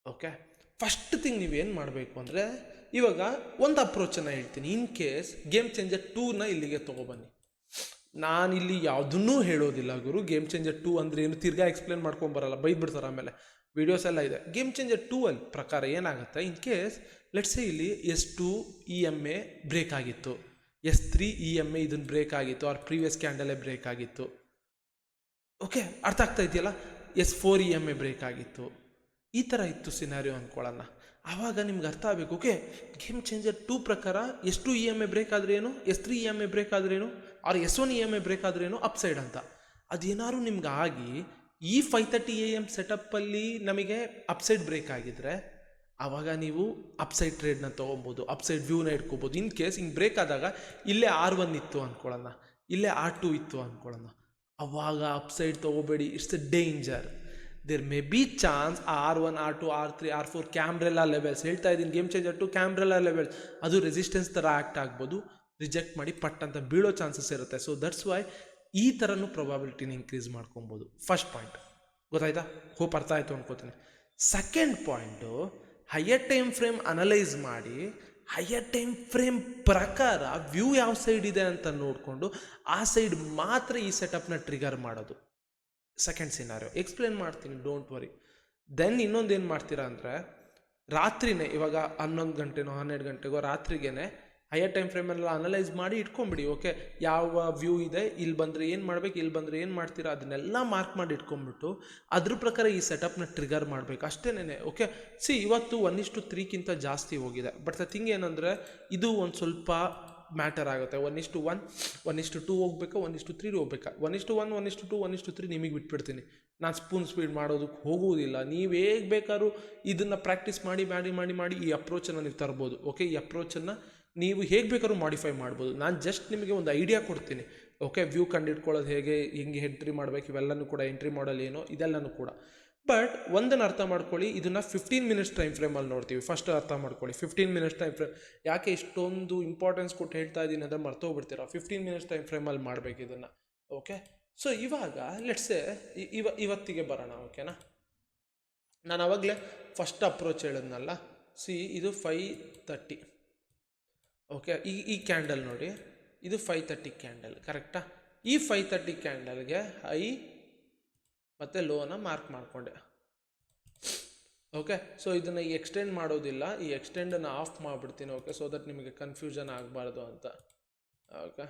ಓಕೆ. ಫಸ್ಟ್ ಥಿಂಗ್ ನೀವೇನು ಮಾಡಬೇಕು ಅಂದರೆ, ಇವಾಗ ಒಂದು ಅಪ್ರೋಚನ್ನು ಹೇಳ್ತೀನಿ. ಇನ್ ಕೇಸ್ ಗೇಮ್ ಚೇಂಜರ್ 2ನ ಇಲ್ಲಿಗೆ ತೊಗೊಬನ್ನಿ. ನಾನಿಲ್ಲಿ ಯಾವುದನ್ನೂ ಹೇಳೋದಿಲ್ಲ ಗುರು. ಗೇಮ್ ಚೇಂಜರ್ 2 ಅಂದರೆ ಏನು ತಿರ್ಗಾ ಎಕ್ಸ್ಪ್ಲೇನ್ ಮಾಡ್ಕೊಂಬರಲ್ಲ, ಬೈದ್ಬಿಡ್ತಾರೆ ಆಮೇಲೆ. ವೀಡಿಯೋಸ್ ಎಲ್ಲ ಇದೆ. ಗೇಮ್ ಚೇಂಜರ್ 2 ಅಲ್ಲಿ ಪ್ರಕಾರ ಏನಾಗುತ್ತೆ, ಇನ್ ಕೇಸ್ ಲೆಟ್ಸೆ ಇಲ್ಲಿ S2 EMA ಬ್ರೇಕ್ ಆಗಿತ್ತು, S3 EMA ಇದನ್ನು ಬ್ರೇಕ್ ಆಗಿತ್ತು, ಅವ್ರ ಪ್ರೀವಿಯಸ್ ಕ್ಯಾಂಡಲೇ ಬ್ರೇಕ್ ಆಗಿತ್ತು, ಓಕೆ, ಅರ್ಥ ಆಗ್ತಾ ಇದೆಯಲ್ಲ? S4 EMA ಬ್ರೇಕ್ ಆಗಿತ್ತು, ಈ ಥರ ಇತ್ತು ಸಿನಾರಿಯೋ ಅಂದ್ಕೊಳ್ಳೋಣ. ಆವಾಗ ನಿಮ್ಗೆ ಅರ್ಥ ಆಗಬೇಕು, ಓಕೆ, ಗೇಮ್ ಚೇಂಜರ್ 2 ಪ್ರಕಾರ S2 EMA ಬ್ರೇಕ್ ಆದ್ರೇನು, S3 EMA ಬ್ರೇಕ್ ಆದ್ರೇನು, ಅವ್ರ S1 EMA ಬ್ರೇಕ್ ಆದ್ರೇನು ಅಪ್ಸೈಡ್ ಅಂತ. ಅದೇನಾದ್ರು ನಿಮ್ಗೆ ಆಗಿ ಈ 5:30 AM ಸೆಟಪ್ಪಲ್ಲಿ ನಮಗೆ ಅಪ್ಸೈಡ್ ಬ್ರೇಕ್ ಆಗಿದ್ರೆ ಆವಾಗ ನೀವು ಅಪ್ಸೈಡ್ ಟ್ರೇಡ್ನ ತೊಗೊಬೋದು, ಅಪ್ಸೈಡ್ ವ್ಯೂನ ಇಟ್ಕೋಬೋದು. ಇನ್ ಕೇಸ್ ಹಿಂಗೆ ಬ್ರೇಕ್ ಆದಾಗ ಇಲ್ಲೇ R1 ಇತ್ತು ಅಂದ್ಕೊಳ್ಳೋಣ, ಇಲ್ಲೇ R2 ಇತ್ತು ಅಂದ್ಕೊಳ್ಳೋಣ, ಅವಾಗ ಅಪ್ಸೈಡ್ ತೊಗೋಬೇಡಿ. It's a danger. There may be chance R1 R2 R3 R4 Camarilla levels ಹೇಳ್ತಾ ಇದ್ದೀನಿ. ಗೇಮ್ ಚೇಂಜರ್ 2 ಕ್ಯಾಮ್ರೆಲಾ ಲೆವೆಲ್ಸ್, ಅದು ರೆಸಿಸ್ಟೆನ್ಸ್ ಥರ ಆ್ಯಕ್ಟ್ ಆಗ್ಬೋದು, ರಿಜೆಕ್ಟ್ ಮಾಡಿ ಪಟ್ ಅಂತ ಬೀಳೋ ಚಾನ್ಸಸ್ ಇರುತ್ತೆ. ಸೊ ದಟ್ಸ್ ವೈ ಈ ಥರನೂ ಪ್ರೊಬಾಬಿಲಿಟಿನ ಇನ್ಕ್ರೀಸ್ ಮಾಡ್ಕೊಬೋದು. ಫಸ್ಟ್ ಪಾಯಿಂಟ್ ಗೊತ್ತಾಯ್ತಾ? ಹೋಪ್ ಅರ್ಥ ಆಯಿತು ಅನ್ಕೋತೀನಿ. Second point, higher time frame analyse ಮಾಡಿ, ಹೈಯರ್ ಟೈಮ್ ಫ್ರೇಮ್ ಪ್ರಕಾರ ವ್ಯೂ ಯಾವ ಸೈಡ್ ಇದೆ ಅಂತ ನೋಡಿಕೊಂಡು ಆ ಸೈಡ್ ಮಾತ್ರ ಈ ಸೆಟಪ್ನ ಟ್ರಿಗರ್ ಮಾಡೋದು. ಸೆಕೆಂಡ್ ಸಿನಾರಿಯೋ ಎಕ್ಸ್ಪ್ಲೇನ್ ಮಾಡ್ತೀನಿ, ಡೋಂಟ್ ವರಿ. ದೆನ್ ಇನ್ನೊಂದು ಏನು ಮಾಡ್ತೀರಾ ಅಂದರೆ, ರಾತ್ರಿನೇ ಇವಾಗ 11 ಗಂಟೆನೋ 12 ಗಂಟೆಗೋ ರಾತ್ರಿಗೇ ಹೈಯರ್ ಟೈಮ್ ಫ್ರೇಮೆಲ್ಲ ಅನಲೈಸ್ ಮಾಡಿ ಇಟ್ಕೊಂಬಿಡಿ. ಓಕೆ, ಯಾವ ವ್ಯೂ ಇದೆ, ಇಲ್ಲಿ ಬಂದರೆ ಏನು ಮಾಡಬೇಕು, ಇಲ್ಲಿ ಬಂದರೆ ಏನು ಮಾಡ್ತೀರಾ, ಅದನ್ನೆಲ್ಲ ಮಾರ್ಕ್ ಮಾಡಿ ಇಟ್ಕೊಂಡ್ಬಿಟ್ಟು ಅದ್ರ ಪ್ರಕಾರ ಈ ಸೆಟಪ್ನ ಟ್ರಿಗರ್ ಮಾಡಬೇಕು ಅಷ್ಟೇನೆ. ಓಕೆ, ಇವತ್ತು 1:3ಗಿಂತ ಜಾಸ್ತಿ ಹೋಗಿದೆ. ಬಟ್ ದ ಥಿಂಗ್ ಏನಂದರೆ ಇದು ಒಂದು ಸ್ವಲ್ಪ ಮ್ಯಾಟರ್ ಆಗುತ್ತೆ. 1:1 1:2 ಹೋಗ್ಬೇಕಾ, 1:3 ಹೋಗ್ಬೇಕಾ, 1:1 1:2 1:3 ನಿಮಗೆ ಬಿಟ್ಬಿಡ್ತೀನಿ. ನಾನು ಸ್ಪೂನ್ ಸ್ಪೀಡ್ ಮಾಡೋದಕ್ಕೆ ಹೋಗುವುದಿಲ್ಲ. ನೀವು ಹೇಗೆ ಬೇಕಾದ್ರೂ ಇದನ್ನು ಪ್ರಾಕ್ಟೀಸ್ ಮಾಡಿ ಮಾಡಿ ಮಾಡಿ ಮಾಡಿ ಈ ಅಪ್ರೋಚನ್ನು ನೀವು ತರ್ಬೋದು. ಓಕೆ, ಈ ಅಪ್ರೋಚನ್ನು ನೀವು ಹೇಗೆ ಬೇಕಾದ್ರೂ ಮಾಡಿಫೈ ಮಾಡ್ಬೋದು. ನಾನು ಜಸ್ಟ್ ನಿಮಗೆ ಒಂದು ಐಡಿಯಾ ಕೊಡ್ತೀನಿ. ಓಕೆ, ವ್ಯೂ ಕಂಡಿಡ್ಕೊಳ್ಳೋದು ಹೇಗೆ, ಹೆಂಗೆ ಎಂಟ್ರಿ ಮಾಡಬೇಕು, ಇವೆಲ್ಲನೂ ಕೂಡ, ಎಂಟ್ರಿ ಮಾಡಲ್ ಏನು, ಇದೆಲ್ಲನೂ ಕೂಡ. ಬಟ್ ಒಂದನ್ನು ಅರ್ಥ ಮಾಡ್ಕೊಳ್ಳಿ, ಇದನ್ನು 15 ಮಿನಿಟ್ಸ್ ಟೈಮ್ ಫ್ರೇಮಲ್ಲಿ ನೋಡ್ತೀವಿ. ಫಸ್ಟ್ ಅರ್ಥ ಮಾಡ್ಕೊಳ್ಳಿ, 15 ಮಿನಿಟ್ಸ್ ಟೈಮ್ ಫ್ರೇಮ್. ಯಾಕೆ ಇಷ್ಟೊಂದು ಇಂಪಾರ್ಟೆನ್ಸ್ ಕೊಟ್ಟು ಹೇಳ್ತಾ ಇದ್ದೀನಿ ಅಂದರೆ ಮರ್ತೋಗ್ಬಿಡ್ತೀರಾ. 15 ಮಿನಿಟ್ಸ್ ಟೈಮ್ ಫ್ರೇಮಲ್ಲಿ ಮಾಡಬೇಕು ಇದನ್ನು. ಓಕೆ, ಸೊ ಇವಾಗ ಲೆಟ್ಸೆ ಇವತ್ತಿಗೆ ಬರೋಣ, ಓಕೆನಾ? ನಾನು ಅವಾಗಲೇ ಫಸ್ಟ್ ಅಪ್ರೋಚ್ ಹೇಳಿದ್ನಲ್ಲ, ಇದು 5:30. ಓಕೆ, ಈ ಕ್ಯಾಂಡಲ್ ನೋಡಿ, ಇದು 5:30 ಕ್ಯಾಂಡಲ್, ಕರೆಕ್ಟಾ? ಈ 5:30 ಕ್ಯಾಂಡಲ್ಗೆ ಹೈ ಮತ್ತು ಲೋನ ಮಾರ್ಕ್ ಮಾಡಿಕೊಂಡೆ. ಓಕೆ, ಸೊ ಇದನ್ನು ಎಕ್ಸ್ಟೆಂಡ್ ಮಾಡೋದಿಲ್ಲ, ಈ ಎಕ್ಸ್ಟೆಂಡನ್ನು ಆಫ್ ಮಾಡಿಬಿಡ್ತೀನಿ. ಓಕೆ, ಸೊ ದಟ್ ನಿಮಗೆ ಕನ್ಫ್ಯೂಷನ್ ಆಗಬಾರ್ದು ಅಂತ. ಓಕೆ,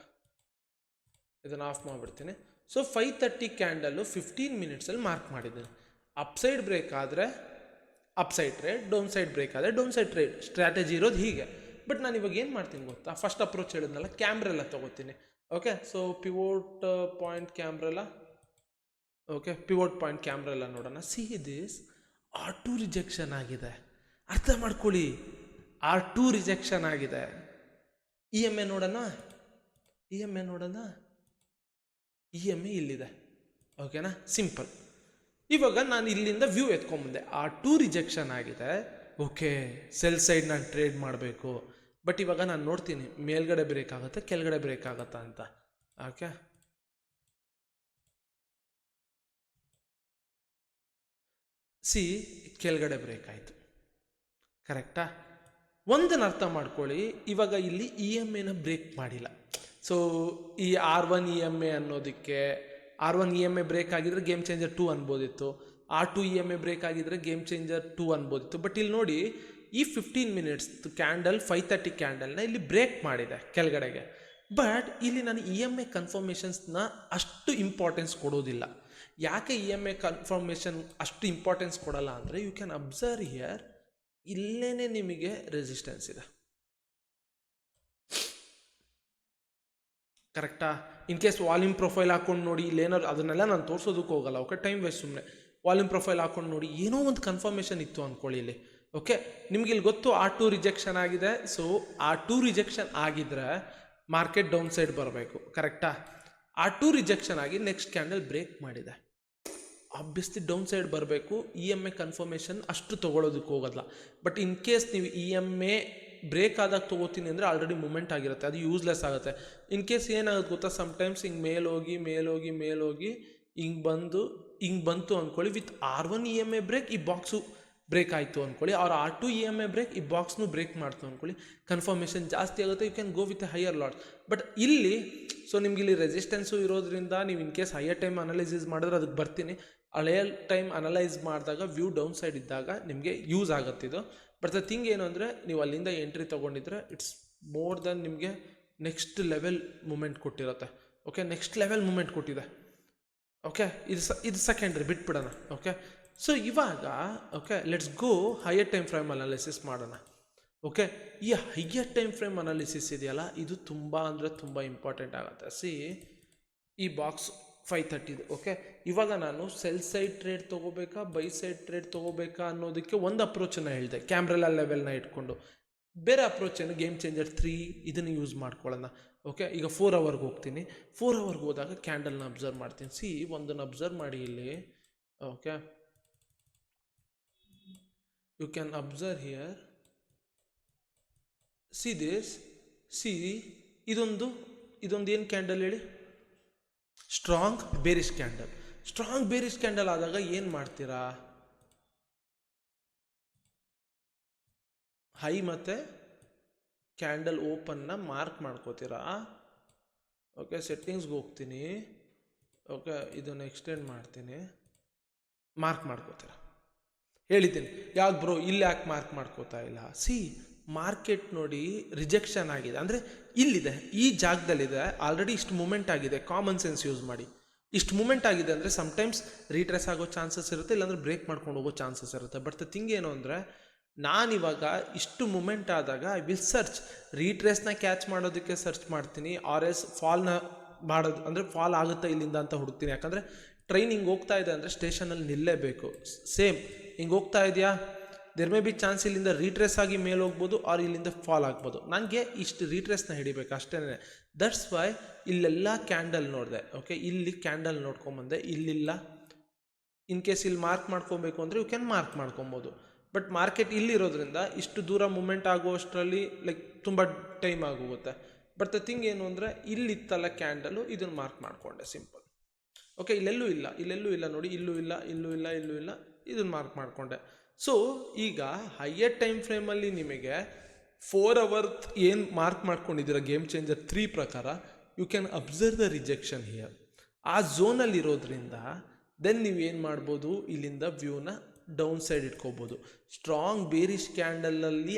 ಇದನ್ನು ಆಫ್ ಮಾಡಿಬಿಡ್ತೀನಿ. ಸೊ 5:30 ಕ್ಯಾಂಡಲ್ಲು 15 ಮಿನಿಟ್ಸಲ್ಲಿ ಮಾರ್ಕ್ ಮಾಡಿದ್ದೀನಿ. ಅಪ್ಸೈಡ್ ಬ್ರೇಕ್ ಆದರೆ upside trade, downside break ಆದರೆ ಡೌನ್ ಸೈಡ್ ಟ್ರೇಡ್. ಸ್ಟ್ರಾಟಜಿ ಇರೋದು ಹೀಗೆ. ಬಟ್ ನಾನು ಇವಾಗ ಏನು ಮಾಡ್ತೀನಿ ಗೊತ್ತಾ, ಫಸ್ಟ್ ಅಪ್ರೋಚ್ ಹೇಳಿದ್ನಲ್ಲ, ಕ್ಯಾಮ್ರೆಲ್ಲ ತೊಗೋತೀನಿ. Okay, so pivot point Camarilla. Okay, pivot point Camarilla ನೋಡೋಣ. ದಿಸ್ R2 ರಿಜೆಕ್ಷನ್ ಆಗಿದೆ, ಅರ್ಥ ಮಾಡ್ಕೊಳ್ಳಿ. R2 ರಿಜೆಕ್ಷನ್ ಆಗಿದೆ. EMA ನೋಡೋಣ, EMA ನೋಡೋಣ, EMA ಇಲ್ಲಿದೆ. ಓಕೆನಾ, ಸಿಂಪಲ್. ಇವಾಗ ನಾನು ಇಲ್ಲಿಂದ ವ್ಯೂ ಎತ್ಕೊಂಬಂದೆ, R2 ರಿಜೆಕ್ಷನ್ ಆಗಿದೆ. ಓಕೆ, ಸೆಲ್ ಸೈಡ್ ನಾನು ಟ್ರೇಡ್ ಮಾಡಬೇಕು. ಬಟ್ ಇವಾಗ ನಾನು ನೋಡ್ತೀನಿ ಮೇಲ್ಗಡೆ ಬ್ರೇಕ್ ಆಗುತ್ತೆ, ಕೆಳಗಡೆ ಬ್ರೇಕ್ ಆಗುತ್ತಾ ಅಂತ. ಓಕೆ, ಸಿ ಕೆಳಗಡೆ ಬ್ರೇಕ್ ಆಯಿತು, ಕರೆಕ್ಟಾ? ಒಂದನ್ನು ಅರ್ಥ ಮಾಡ್ಕೊಳ್ಳಿ, ಇವಾಗ ಇಲ್ಲಿ EMAನ ಬ್ರೇಕ್ ಮಾಡಿಲ್ಲ. ಸೊ ಈ R1 EMA ಅನ್ನೋದಕ್ಕೆ R1 EMA ಬ್ರೇಕ್ ಆಗಿದ್ರೆ ಗೇಮ್ ಚೇಂಜರ್ 2 ಅನ್ಬೋದಿತ್ತು, R2 EMA ಬ್ರೇಕ್ ಆಗಿದ್ರೆ ಗೇಮ್ ಚೇಂಜರ್ 2 ಅನ್ಬೋದಿತ್ತು. ಬಟ್ ಇಲ್ಲಿ ನೋಡಿ, ಈ 15 ಮಿನಿಟ್ಸ್ ಕ್ಯಾಂಡಲ್ 530 ಕ್ಯಾಂಡಲ್ನ ಇಲ್ಲಿ ಬ್ರೇಕ್ ಮಾಡಿದೆ ಕೆಳಗಡೆಗೆ. ಬಟ್ ಇಲ್ಲಿ ನಾನು EMA ಕನ್ಫರ್ಮೇಷನ್ಸ್ನ ಅಷ್ಟು ಇಂಪಾರ್ಟೆನ್ಸ್ ಕೊಡೋದಿಲ್ಲ. ಯಾಕೆ EMA ಕನ್ಫರ್ಮೇಷನ್ ಅಷ್ಟು ಇಂಪಾರ್ಟೆನ್ಸ್ ಕೊಡಲ್ಲ ಅಂದರೆ, ಯು ಕ್ಯಾನ್ ಅಬ್ಸರ್ವ್ ಹಿಯರ್, ಇಲ್ಲೇನೆ ನಿಮಗೆ ರೆಸಿಸ್ಟೆನ್ಸ್ ಇದೆ, ಕರೆಕ್ಟಾ? ಇನ್ ಕೇಸ್ ವಾಲ್ಯೂಮ್ ಪ್ರೊಫೈಲ್ ಹಾಕೊಂಡು ನೋಡಿ, ಇಲ್ಲೇನಾದ್ರು ಅದನ್ನೆಲ್ಲ ನಾನು ತೋರಿಸೋದಕ್ಕೆ ಹೋಗಲ್ಲ, ಓಕೆ, ಟೈಮ್ ವೇಸ್ಟ್ ಸುಮ್ಮನೆ. ವಾಲ್ಯೂಮ್ ಪ್ರೊಫೈಲ್ ಹಾಕೊಂಡು ನೋಡಿ, ಏನೋ ಒಂದು ಕನ್ಫರ್ಮೇಷನ್ ಇತ್ತು ಅಂದ್ಕೊಳ್ಳಿ ಇಲ್ಲಿ, ಓಕೆ. ನಿಮ್ಗೆ ಇಲ್ಲಿ ಗೊತ್ತು R2 ರಿಜೆಕ್ಷನ್ ಆಗಿದೆ. ಸೊ R2 ರಿಜೆಕ್ಷನ್ ಆಗಿದ್ರೆ ಮಾರ್ಕೆಟ್ ಡೌನ್ ಸೈಡ್ ಬರಬೇಕು, ಕರೆಕ್ಟಾ? R2 ರಿಜೆಕ್ಷನ್ ಆಗಿ ನೆಕ್ಸ್ಟ್ ಕ್ಯಾಂಡಲ್ ಬ್ರೇಕ್ ಮಾಡಿದೆ, ಆಬ್ವಿಯಸ್ಲಿ ಡೌನ್ ಸೈಡ್ ಬರಬೇಕು. EMA ಕನ್ಫರ್ಮೇಷನ್ ಅಷ್ಟು ತೊಗೊಳೋದಕ್ಕೆ ಹೋಗೋಲ್ಲ. ಬಟ್ ಇನ್ ಕೇಸ್ ನೀವು EMA ಬ್ರೇಕ್ ಆದಾಗ ತೊಗೋತೀನಿ ಅಂದರೆ ಆಲ್ರೆಡಿ ಮೂಮೆಂಟ್ ಆಗಿರುತ್ತೆ, ಅದು ಯೂಸ್ಲೆಸ್ ಆಗುತ್ತೆ. ಇನ್ ಕೇಸ್ ಏನಾಗುತ್ತೆ ಗೊತ್ತಾ, ಸಮ್ಟೈಮ್ಸ್ ಹಿಂಗೆ ಮೇಲೋಗಿ ಹಿಂಗೆ ಬಂತು ಅಂದ್ಕೊಳ್ಳಿ, ವಿತ್ R1 EMA ಬ್ರೇಕ್ ಈ ಬಾಕ್ಸು ಬ್ರೇಕ್ ಆಯಿತು ಅಂದ್ಕೊಳ್ಳಿ, ಅವ್ರ R2 EMA ಬ್ರೇಕ್ ಈ ಬಾಕ್ಸ್ನು ಬ್ರೇಕ್ ಮಾಡ್ತು ಅಂದ್ಕೊಳ್ಳಿ, ಕನ್ಫರ್ಮೇಷನ್ ಜಾಸ್ತಿ ಆಗುತ್ತೆ, you can go with a higher lot. But ಇಲ್ಲಿ ಸೊ ನಿಮ್ಗೆ ಇಲ್ಲಿ ರೆಸಿಸ್ಟೆನ್ಸು ಇರೋದ್ರಿಂದ ನೀವು in case higher time analysis ಮಾಡಿದ್ರೆ ಅದಕ್ಕೆ ಬರ್ತೀನಿ. ಹೈಯರ್ ಟೈಮ್ ಅನಲೈಸ್ ಮಾಡಿದಾಗ ವ್ಯೂ ಡೌನ್ ಸೈಡ್ ಇದ್ದಾಗ ನಿಮಗೆ ಯೂಸ್ ಆಗುತ್ತೆ ಇದು. ಬಟ್ ದ ಥಿಂಗ್ ಏನು ಅಂದರೆ, ನೀವು ಅಲ್ಲಿಂದ ಎಂಟ್ರಿ ತೊಗೊಂಡಿದ್ರೆ ಇಟ್ಸ್ ಮೋರ್ ದೆನ್ ನಿಮಗೆ ನೆಕ್ಸ್ಟ್ ಲೆವೆಲ್ ಮೂಮೆಂಟ್ ಕೊಟ್ಟಿರುತ್ತೆ, ಓಕೆ, ನೆಕ್ಸ್ಟ್ ಲೆವೆಲ್ ಮೂಮೆಂಟ್ ಕೊಟ್ಟಿದೆ, ಓಕೆ. ಇದು ಸೆಕೆಂಡ್ರಿ ಬಿಟ್ಬಿಡೋಣ, ಓಕೆ. ಸೊ ಇವಾಗ okay, let's go higher time frame analysis ಮಾಡೋಣ, ಓಕೆ. ಈ ಹೈಯರ್ ಟೈಮ್ ಫ್ರೇಮ್ ಅನಾಲಿಸಿಸ್ ಇದೆಯಲ್ಲ, ಇದು ತುಂಬ ಅಂದರೆ ತುಂಬ ಇಂಪಾರ್ಟೆಂಟ್ ಆಗುತ್ತೆ. ಸಿ ಈ ಬಾಕ್ಸ್ 530, ಓಕೆ. ಇವಾಗ ನಾನು ಸೆಲ್ ಸೈಡ್ ಟ್ರೇಡ್ ತೊಗೋಬೇಕಾ ಬೈ ಸೈಡ್ ಟ್ರೇಡ್ ತೊಗೋಬೇಕಾ ಅನ್ನೋದಕ್ಕೆ ಒಂದು ಅಪ್ರೋಚನ್ನು ಹೇಳಿದೆ, ಕ್ಯಾಮ್ರೆಲಾ ಲೆವೆಲ್ನ ಇಟ್ಕೊಂಡು. ಬೇರೆ ಅಪ್ರೋಚನ್ನು ಗೇಮ್ ಚೇಂಜರ್ 3 ಇದನ್ನು ಯೂಸ್ ಮಾಡ್ಕೊಳ್ಳೋಣ, ಓಕೆ. ಈಗ 4 ಅವರ್ಗೆ ಹೋಗ್ತೀನಿ. 4 ಅವರ್ಗೆ ಹೋದಾಗ ಕ್ಯಾಂಡಲ್ನ ಅಬ್ಸರ್ವ್ ಮಾಡ್ತೀನಿ. ಸಿ ಒಂದನ್ನು ಅಬ್ಸರ್ವ್ ಮಾಡಿ ಇಲ್ಲಿ, okay, you can observe here, see this, see ಇದೊಂದು ಏನು ಕ್ಯಾಂಡಲ್ ಹೇಳಿ, strong bearish candle. Strong bearish candle ಆದಾಗ ಏನು ಮಾಡ್ತೀರಾ, ಹೈ ಮತ್ತು ಕ್ಯಾಂಡಲ್ ಓಪನ್ನ ಮಾರ್ಕ್ ಮಾಡ್ಕೋತೀರಾ, ಓಕೆ. ಸೆಟ್ಟಿಂಗ್ಸ್ಗೆ ಹೋಗ್ತೀನಿ, ಓಕೆ, ಇದನ್ನು ಎಕ್ಸ್ಟೆಂಡ್ ಮಾಡ್ತೀನಿ, ಮಾರ್ಕ್ ಮಾಡ್ಕೋತೀರಾ. ಹೇಳಿದ್ದೀನಿ ಯಾಕೆ ಬ್ರೋ ಇಲ್ಲಿ ಯಾಕೆ ಮಾರ್ಕ್ ಮಾಡ್ಕೋತಾ ಇಲ್ಲ? ಸಿ ಮಾರ್ಕೆಟ್ ನೋಡಿ ರಿಜೆಕ್ಷನ್ ಆಗಿದೆ ಅಂದರೆ ಇಲ್ಲಿದೆ, ಈ ಜಾಗದಲ್ಲಿದೆ, ಆಲ್ರೆಡಿ ಇಷ್ಟು ಮೂಮೆಂಟ್ ಆಗಿದೆ. ಕಾಮನ್ ಸೆನ್ಸ್ ಯೂಸ್ ಮಾಡಿ, ಇಷ್ಟು ಮೂಮೆಂಟ್ ಆಗಿದೆ ಅಂದರೆ ಸಮ್ಟೈಮ್ಸ್ ರೀಟ್ರೇಸ್ ಆಗೋ ಚಾನ್ಸಸ್ ಇರುತ್ತೆ, ಇಲ್ಲಾಂದರೆ ಬ್ರೇಕ್ ಮಾಡ್ಕೊಂಡು ಹೋಗೋ ಚಾನ್ಸಸ್ ಇರುತ್ತೆ. ಬಟ್ ದ ಥಿಂಗ್ ಏನು ಅಂದರೆ, ನಾನಿವಾಗ ಇಷ್ಟು ಮೂಮೆಂಟ್ ಆದಾಗ ಐ ವಿಲ್ ಸರ್ಚ್, ರೀಟ್ರೇಸ್ನ ಕ್ಯಾಚ್ ಮಾಡೋದಕ್ಕೆ ಸರ್ಚ್ ಮಾಡ್ತೀನಿ, ಆರ್ ಎಸ್ ಫಾಲ್ನ ಮಾಡೋದು ಅಂದರೆ ಫಾಲ್ ಆಗುತ್ತಾ ಇಲ್ಲಿಂದ ಅಂತ ಹುಡುಕ್ತೀನಿ. ಯಾಕಂದರೆ ಟ್ರೈನ್ ಹಿಂಗೆ ಹೋಗ್ತಾ ಇದೆ ಅಂದರೆ ಸ್ಟೇಷನಲ್ಲಿ ನಿಲ್ಲೇಬೇಕು. ಸೇಮ್ ಹಿಂಗೆ ಹೋಗ್ತಾ ಇದೆಯಾ, ದೇರ್ ಮೇ ಬಿ ಚಾನ್ಸ್ ಇಲ್ಲಿಂದ ರೀಟ್ರೇಸ್ ಆಗಿ ಮೇಲೆ ಹೋಗ್ಬೋದು, ಆರ್ ಇಲ್ಲಿಂದ ಫಾಲ್ ಆಗ್ಬೋದು. ನನಗೆ ಇಷ್ಟು ರೀಟ್ರೇಸ್ನ ಹಿಡಿಬೇಕು ಅಷ್ಟೇ. ದಟ್ಸ್ ವೈ ಇಲ್ಲೆಲ್ಲ ಕ್ಯಾಂಡಲ್ ನೋಡಿದೆ, ಓಕೆ. ಇಲ್ಲಿ ಕ್ಯಾಂಡಲ್ ನೋಡ್ಕೊಂಬಂದೆ, ಇಲ್ಲಿಲ್ಲ. ಇನ್ ಕೇಸ್ ಇಲ್ಲಿ ಮಾರ್ಕ್ ಮಾಡ್ಕೊಬೇಕು ಅಂದರೆ ಯು ಕ್ಯಾನ್ ಮಾರ್ಕ್ ಮಾಡ್ಕೊಬೋದು. ಬಟ್ ಮಾರ್ಕೆಟ್ ಇಲ್ಲಿರೋದ್ರಿಂದ ಇಷ್ಟು ದೂರ ಮೂಮೆಂಟ್ ಆಗುವಷ್ಟರಲ್ಲಿ ಲೈಕ್ ತುಂಬ ಟೈಮ್ ಆಗೋಗುತ್ತೆ. ಬಟ್ ದ ಥಿಂಗ್ ಏನು ಅಂದರೆ, ಇಲ್ಲಿತ್ತಲ್ಲ ಕ್ಯಾಂಡಲು, ಇದನ್ನು ಮಾರ್ಕ್ ಮಾಡಿಕೊಂಡೆ, ಸಿಂಪಲ್, ಓಕೆ. ಇಲ್ಲೆಲ್ಲೂ ಇಲ್ಲ ನೋಡಿ, ಇಲ್ಲೂ ಇಲ್ಲ, ಇದನ್ನು ಮಾರ್ಕ್ ಮಾಡಿಕೊಂಡೆ. ಸೊ ಈಗ ಹೈಯರ್ ಟೈಮ್ ಫ್ರೇಮಲ್ಲಿ ನಿಮಗೆ 4 ಅವರ್ಸ್ ಏನು ಮಾರ್ಕ್ ಮಾಡ್ಕೊಂಡಿದ್ದೀರ ಗೇಮ್ ಚೇಂಜರ್ 3 ಪ್ರಕಾರ, you can observe the rejection here. ಆ ಝೋನಲ್ಲಿ ಇರೋದ್ರಿಂದ ದೆನ್ ನೀವು ಏನು ಮಾಡ್ಬೋದು, ಇಲ್ಲಿಂದ ವ್ಯೂನ ಡೌನ್ ಸೈಡ್ ಇಟ್ಕೋಬೋದು. ಸ್ಟ್ರಾಂಗ್ ಬೇರಿಶ್ ಕ್ಯಾಂಡಲಲ್ಲಿ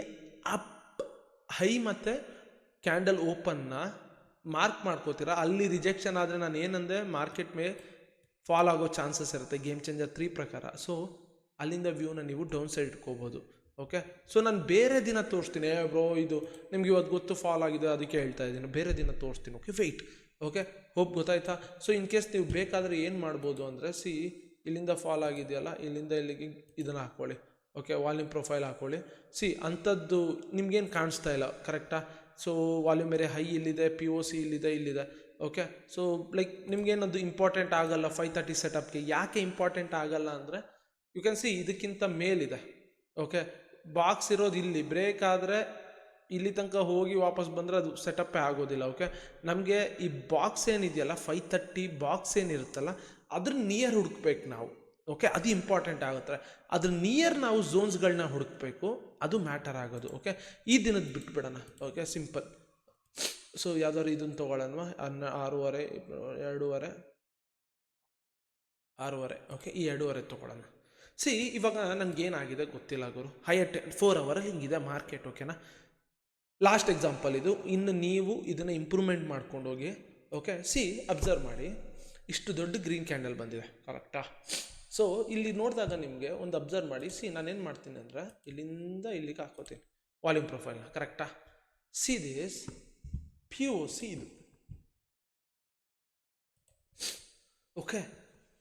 ಅಪ್ ಹೈ ಮತ್ತು ಕ್ಯಾಂಡಲ್ ಓಪನ್ನ ಮಾರ್ಕ್ ಮಾಡ್ಕೋತೀರಾ. ಅಲ್ಲಿ ರಿಜೆಕ್ಷನ್ ಆದರೆ ನಾನು ಏನಂದೆ, ಮಾರ್ಕೆಟ್ ಮೇಲೆ ಫಾಲ್ ಆಗೋ ಚಾನ್ಸಸ್ ಇರುತ್ತೆ ಗೇಮ್ ಚೇಂಜರ್ 3 ಪ್ರಕಾರ. ಸೊ ಅಲ್ಲಿಂದ ವ್ಯೂನ ನೀವು ಡೌನ್ ಸೈಡ್ ಇಟ್ಕೋಬೋದು, ಓಕೆ. ಸೊ ನಾನು ಬೇರೆ ದಿನ ತೋರಿಸ್ತೀನಿ, ಬ್ರೋ ಇದು ನಿಮ್ಗೆ ಇವತ್ತು ಗೊತ್ತು ಫಾಲ್ ಆಗಿದೆ ಅದಕ್ಕೆ ಹೇಳ್ತಾ ಇದ್ದೀನಿ, ಬೇರೆ ದಿನ ತೋರಿಸ್ತೀನಿ, ಓಕೆ. ವೆಯ್ಟ್, ಓಕೆ, ಹೋಪ್ ಗೊತ್ತಾಯ್ತಾ? ಸೊ ಇನ್ ಕೇಸ್ ನೀವು ಬೇಕಾದರೆ ಏನು ಮಾಡ್ಬೋದು ಅಂದರೆ, ಸಿ ಇಲ್ಲಿಂದ ಫಾಲ್ ಆಗಿದೆಯಲ್ಲ, ಇಲ್ಲಿಂದ ಇಲ್ಲಿಗೆ ಇದನ್ನು ಹಾಕ್ಕೊಳ್ಳಿ, ಓಕೆ. ವಾಲ್ಯೂಮ್ ಪ್ರೊಫೈಲ್ ಹಾಕ್ಕೊಳ್ಳಿ. ಸಿ ಅಂಥದ್ದು ನಿಮ್ಗೇನು ಕಾಣಿಸ್ತಾ ಇಲ್ಲ, ಕರೆಕ್ಟಾ? ಸೊ ವಾಲ್ಯೂಮ್ ಬೇರೆ ಹೈ ಇಲ್ಲಿದೆ, POC ಇಲ್ಲಿದೆ, ಓಕೆ. ಸೊ ಲೈಕ್ ನಿಮ್ಗೇನದು ಇಂಪಾರ್ಟೆಂಟ್ ಆಗಲ್ಲ 530 ಸೆಟಪ್ಗೆ. ಯಾಕೆ ಇಂಪಾರ್ಟೆಂಟ್ ಆಗಲ್ಲ ಅಂದರೆ, ಯು ಕ್ಯಾನ್ ಸಿ ಇದಕ್ಕಿಂತ ಮೇಲಿದೆ, ಓಕೆ. ಬಾಕ್ಸ್ ಇರೋದು ಇಲ್ಲಿ, ಬ್ರೇಕ್ ಆದರೆ ಇಲ್ಲಿ ತನಕ ಹೋಗಿ ವಾಪಸ್ ಬಂದರೆ ಅದು ಸೆಟಪ್ಪೇ ಆಗೋದಿಲ್ಲ, ಓಕೆ. ನಮಗೆ ಈ ಬಾಕ್ಸ್ ಏನಿದೆಯಲ್ಲ 530 ಬಾಕ್ಸ್ ಏನಿರುತ್ತಲ್ಲ ಅದ್ರ ನಿಯರ್ ಹುಡುಕ್ಬೇಕು ನಾವು, ಓಕೆ, ಅದು ಇಂಪಾರ್ಟೆಂಟ್ ಆಗುತ್ತೆ. ಅದ್ರ ನಿಯರ್ ನಾವು ಝೋನ್ಸ್ಗಳನ್ನ ಹುಡುಕ್ಬೇಕು, ಅದು ಮ್ಯಾಟರ್ ಆಗೋದು. ಓಕೆ, ಈ ದಿನದ ಬಿಟ್ಬಿಡೋಣ. Okay, simple. ಸೊ ಯಾವ್ದಾದ್ರು ಇದನ್ನು ತೊಗೊಳ್ಳೋಣ, 6:30, 2:30, 6:30. ಓಕೆ, ಈ 2:30 ತೊಗೊಳ್ಳೋಣ. ಇವಾಗ ನನಗೇನಾಗಿದೆ ಗೊತ್ತಿಲ್ಲ ಗುರು, ಹೈಯರ್ 4 ಅವರಲ್ಲಿ ಹಿಂಗಿದೆ ಮಾರ್ಕೆಟ್. ಓಕೆನಾ, ಲಾಸ್ಟ್ ಎಕ್ಸಾಂಪಲ್ ಇದು. ಇನ್ನು ನೀವು ಇದನ್ನು ಇಂಪ್ರೂವ್ಮೆಂಟ್ ಮಾಡ್ಕೊಂಡು ಹೋಗಿ. ಓಕೆ, ಅಬ್ಸರ್ವ್ ಮಾಡಿ, ಇಷ್ಟು ದೊಡ್ಡ ಗ್ರೀನ್ ಕ್ಯಾಂಡಲ್ ಬಂದಿದೆ, ಕರೆಕ್ಟಾ? ಸೊ ಇಲ್ಲಿ ನೋಡಿದಾಗ ನಿಮಗೆ ಒಂದು ಅಬ್ಸರ್ವ್ ಮಾಡಿ. ನಾನೇನು ಮಾಡ್ತೀನಿ ಅಂದರೆ ಇಲ್ಲಿಂದ ಇಲ್ಲಿಗೆ ಹಾಕೋತೀನಿ ವಾಲ್ಯೂಮ್ ಪ್ರೊಫೈಲ್ನ, ಕರೆಕ್ಟಾ? ದಿಸ್ POC ಇದು. ಓಕೆ,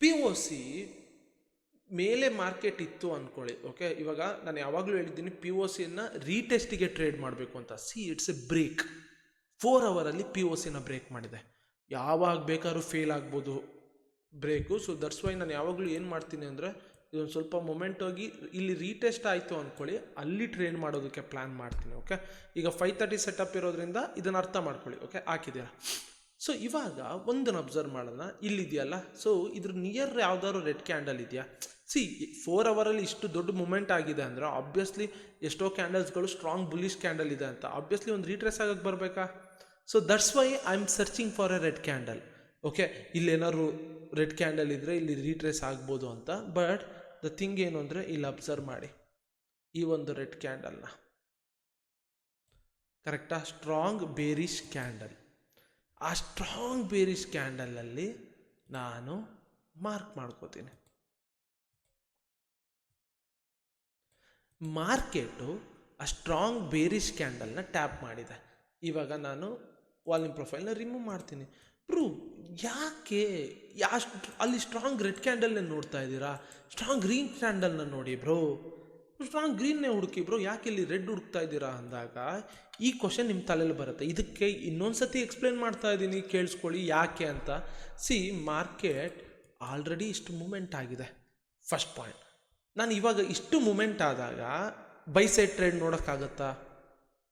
POC ಮೇಲೆ ಮಾರ್ಕೆಟ್ ಇತ್ತು ಅಂದ್ಕೊಳ್ಳಿ. ಓಕೆ, ಇವಾಗ ನಾನು ಯಾವಾಗಲೂ ಹೇಳಿದ್ದೀನಿ POCನ ರೀಟೆಸ್ಟಿಗೆ ಟ್ರೇಡ್ ಮಾಡಬೇಕು ಅಂತ. It's A break. 4 ಅವರಲ್ಲಿ POCನ ಬ್ರೇಕ್ ಮಾಡಿದೆ. ಯಾವಾಗ ಬೇಕಾದ್ರೂ ಫೇಲ್ ಆಗ್ಬೋದು ಬ್ರೇಕು. ಸೊ ದಟ್ಸ್ ವೈ ನಾನು ಯಾವಾಗಲೂ ಏನು ಮಾಡ್ತೀನಿ ಅಂದರೆ ಇದೊಂದು ಸ್ವಲ್ಪ ಮೊಮೆಂಟ್ ಹೋಗಿ ಇಲ್ಲಿ ರೀಟೆಸ್ಟ್ ಆಯಿತು ಅಂದ್ಕೊಳ್ಳಿ, ಅಲ್ಲಿ ಟ್ರೇಡ್ ಮಾಡೋದಕ್ಕೆ ಪ್ಲ್ಯಾನ್ ಮಾಡ್ತೀನಿ. ಓಕೆ, ಈಗ 5:30 ಸೆಟಪ್ ಇರೋದ್ರಿಂದ ಇದನ್ನು ಅರ್ಥ ಮಾಡ್ಕೊಳ್ಳಿ. ಓಕೆ, ಹಾಕಿದ್ದೀರಾ? ಸೊ ಇವಾಗ ಒಂದನ್ನು ಅಬ್ಸರ್ವ್ ಮಾಡೋಣ. ಇಲ್ಲಿದೆಯಲ್ಲ, ಸೊ ಇದ್ರ ನಿಯರ್ ಯಾವ್ದಾದ್ರು ರೆಡ್ ಕ್ಯಾಂಡಲ್ ಇದೆಯಾ? 4 ಅವರಲ್ಲಿ ಇಷ್ಟು ದೊಡ್ಡ ಮೂಮೆಂಟ್ ಆಗಿದೆ ಅಂದರೆ ಆಬ್ವಿಯಸ್ಲಿ ಎಷ್ಟೋ ಕ್ಯಾಂಡಲ್ಸ್ಗಳು ಸ್ಟ್ರಾಂಗ್ ಬುಲ್ಲಿಶ್ ಕ್ಯಾಂಡಲ್ ಇದೆ ಅಂತ ಆಬ್ವಿಯಸ್ಲಿ ಒಂದು ರೀಟ್ರೇಸ್ ಆಗಕ್ಕೆ ಬರಬೇಕಾ? So that's why I am searching for a red candle. Okay, ಇಲ್ಲೇನಾದ್ರು ರೆಡ್ ಕ್ಯಾಂಡಲ್ ಇದ್ದರೆ ಇಲ್ಲಿ ರೀಟ್ರೇಸ್ ಆಗ್ಬೋದು ಅಂತ. ಬಟ್ ದ ಥಿಂಗ್ ಏನು ಅಂದರೆ ಇಲ್ಲಿ ಅಬ್ಸರ್ವ್ ಮಾಡಿ ಈ ಒಂದು ರೆಡ್ ಕ್ಯಾಂಡಲ್ನ, ಕರೆಕ್ಟಾ? Strong bearish candle. ಆ ಸ್ಟ್ರಾಂಗ್ ಬೇರಿಶ್ ಕ್ಯಾಂಡಲಲ್ಲಿ ನಾನು ಮಾರ್ಕ್ ಮಾಡ್ಕೋತೀನಿ. ಮಾರ್ಕೆಟು ಆ ಸ್ಟ್ರಾಂಗ್ ಬೇರಿಶ್ ಕ್ಯಾಂಡಲ್ನ ಟ್ಯಾಪ್ ಮಾಡಿದೆ. ಇವಾಗ ನಾನು ವಾಲ್ಯೂಮ್ ಪ್ರೊಫೈಲ್ನ ರಿಮೂವ್ ಮಾಡ್ತೀನಿ. ಬ್ರೋ ಯಾಕೆ ಅಲ್ಲಿ ಸ್ಟ್ರಾಂಗ್ ರೆಡ್ ಕ್ಯಾಂಡಲ್ನ ನೋಡ್ತಾ ಇದ್ದೀರಾ? ಸ್ಟ್ರಾಂಗ್ ಗ್ರೀನ್ ಕ್ಯಾಂಡಲ್ನ ನೋಡಿ ಬ್ರೋ, ಸ್ಟ್ರಾಂಗ್ ಗ್ರೀನ್ನೇ ಹುಡುಕಿ ಬ್ರೋ, ಯಾಕೆ ಇಲ್ಲಿ ರೆಡ್ ಹುಡುಕ್ತಾ ಇದ್ದೀರಾ ಅಂದಾಗ ಈ ಕ್ವಶನ್ ನಿಮ್ಮ ತಲೆಯಲ್ಲಿ ಬರುತ್ತೆ. ಇದಕ್ಕೆ ಇನ್ನೊಂದು ಸತಿ ಎಕ್ಸ್ಪ್ಲೇನ್ ಮಾಡ್ತಾ ಇದ್ದೀನಿ, ಕೇಳಿಸ್ಕೊಳ್ಳಿ ಯಾಕೆ ಅಂತ. ಮಾರ್ಕೆಟ್ ಆಲ್ರೆಡಿ ಇಷ್ಟು ಮೂಮೆಂಟ್ ಆಗಿದೆ, ಫಸ್ಟ್ ಪಾಯಿಂಟ್. ನಾನು ಇವಾಗ ಇಷ್ಟು ಮೂಮೆಂಟ್ ಆದಾಗ ಬೈ ಸೈಡ್ ಟ್ರೇಡ್ ನೋಡೋಕ್ಕಾಗತ್ತಾ?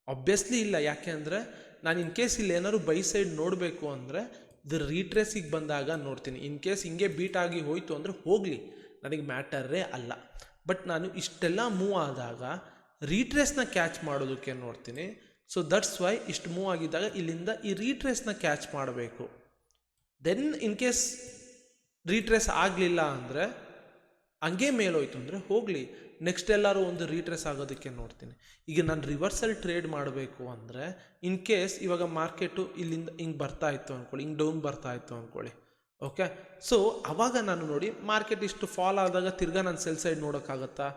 ಆಬ್ವಿಯಸ್ಲಿ ಇಲ್ಲ. ಯಾಕೆ ಅಂದರೆ ನಾನು ಇನ್ ಕೇಸ್ ಇಲ್ಲಿ ಏನಾದ್ರು ಬೈ ಸೈಡ್ ನೋಡಬೇಕು ಅಂದರೆ ಇದು ರೀಟ್ರೇಸಿಗೆ ಬಂದಾಗ ನೋಡ್ತೀನಿ. ಇನ್ ಕೇಸ್ ಹಿಂಗೆ ಬೀಟ್ ಆಗಿ ಹೋಯಿತು ಅಂದರೆ ಹೋಗಲಿ, ನನಗೆ ಮ್ಯಾಟರೇ ಅಲ್ಲ. ಬಟ್ ನಾನು ಇಷ್ಟೆಲ್ಲ ಮೂವ್ ಆದಾಗ ರೀಟ್ರೇಸ್ನ ಕ್ಯಾಚ್ ಮಾಡೋದಕ್ಕೆ ನೋಡ್ತೀನಿ. ಸೊ ದಟ್ಸ್ ವೈ ಇಷ್ಟು ಮೂವ್ ಆಗಿದ್ದಾಗ ಇಲ್ಲಿಂದ ಈ ರೀಟ್ರೇಸ್ನ ಕ್ಯಾಚ್ ಮಾಡಬೇಕು. ದೆನ್ ಇನ್ ಕೇಸ್ ರೀಟ್ರೇಸ್ ಆಗಲಿಲ್ಲ ಅಂದರೆ ಹಂಗೆ ಮೇಲೋಯ್ತು ಅಂದರೆ ಹೋಗಲಿ, ನೆಕ್ಸ್ಟ್ ಎಲ್ಲರೂ ಒಂದು ರೀಟ್ರೇಸ್ ಆಗೋದಕ್ಕೆ ನೋಡ್ತೀನಿ. ಈಗ ನಾನು ರಿವರ್ಸಲ್ ಟ್ರೇಡ್ ಮಾಡಬೇಕು ಅಂದರೆ ಇನ್ ಕೇಸ್ ಇವಾಗ ಮಾರ್ಕೆಟು ಇಲ್ಲಿಂದ ಹಿಂಗೆ ಬರ್ತಾ ಇತ್ತು ಅಂದ್ಕೊಳ್ಳಿ, ಹಿಂಗೆ ಡೌನ್ ಬರ್ತಾ ಇತ್ತು ಅಂದ್ಕೊಳ್ಳಿ. ಓಕೆ, ಸೊ ಅವಾಗ ನಾನು ನೋಡಿ ಮಾರ್ಕೆಟ್ ಇಷ್ಟು ಫಾಲ್ ಆದಾಗ ತಿರ್ಗಾ ನಾನು ಸೆಲ್ ಸೈಡ್ ನೋಡೋಕ್ಕಾಗತ್ತಾ?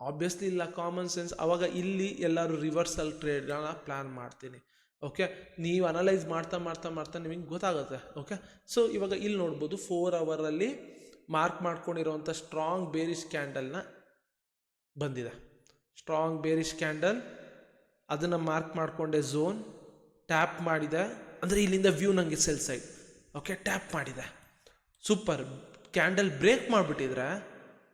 ಆಬ್ವಿಯಸ್ಲಿ ಇಲ್ಲ. Common sense. ಅವಾಗ ಇಲ್ಲಿ ಎಲ್ಲರೂ ರಿವರ್ಸಲ್ ಟ್ರೇಡ್ಗಳನ್ನ ಪ್ಲ್ಯಾನ್ ಮಾಡ್ತೀನಿ. ಓಕೆ, ನೀವು ಅನಲೈಸ್ ಮಾಡ್ತಾ ಮಾಡ್ತಾ ಮಾಡ್ತಾ ನಿಮಗೆ ಗೊತ್ತಾಗುತ್ತೆ. ಓಕೆ, ಸೊ ಇವಾಗ ಇಲ್ಲಿ ನೋಡ್ಬೋದು 4 ಅವರಲ್ಲಿ ಮಾರ್ಕ್ ಮಾಡ್ಕೊಂಡಿರೋವಂಥ ಸ್ಟ್ರಾಂಗ್ ಬೇರಿಶ್ ಕ್ಯಾಂಡಲ್ನ ಬಂದಿದೆ. ಸ್ಟ್ರಾಂಗ್ ಬೇರಿಶ್ ಕ್ಯಾಂಡಲ್, ಅದನ್ನು ಮಾರ್ಕ್ ಮಾಡಿಕೊಂಡೆ, ಝೋನ್ ಟ್ಯಾಪ್ ಮಾಡಿದೆ ಅಂದರೆ ಇಲ್ಲಿಂದ ವ್ಯೂ ನನಗೆ ಸೆಲ್ ಸೈಡ್. ಓಕೆ, ಟ್ಯಾಪ್ ಮಾಡಿದೆ, ಸೂಪರ್. ಕ್ಯಾಂಡಲ್ ಬ್ರೇಕ್ ಮಾಡಿಬಿಟ್ಟಿದ್ರೆ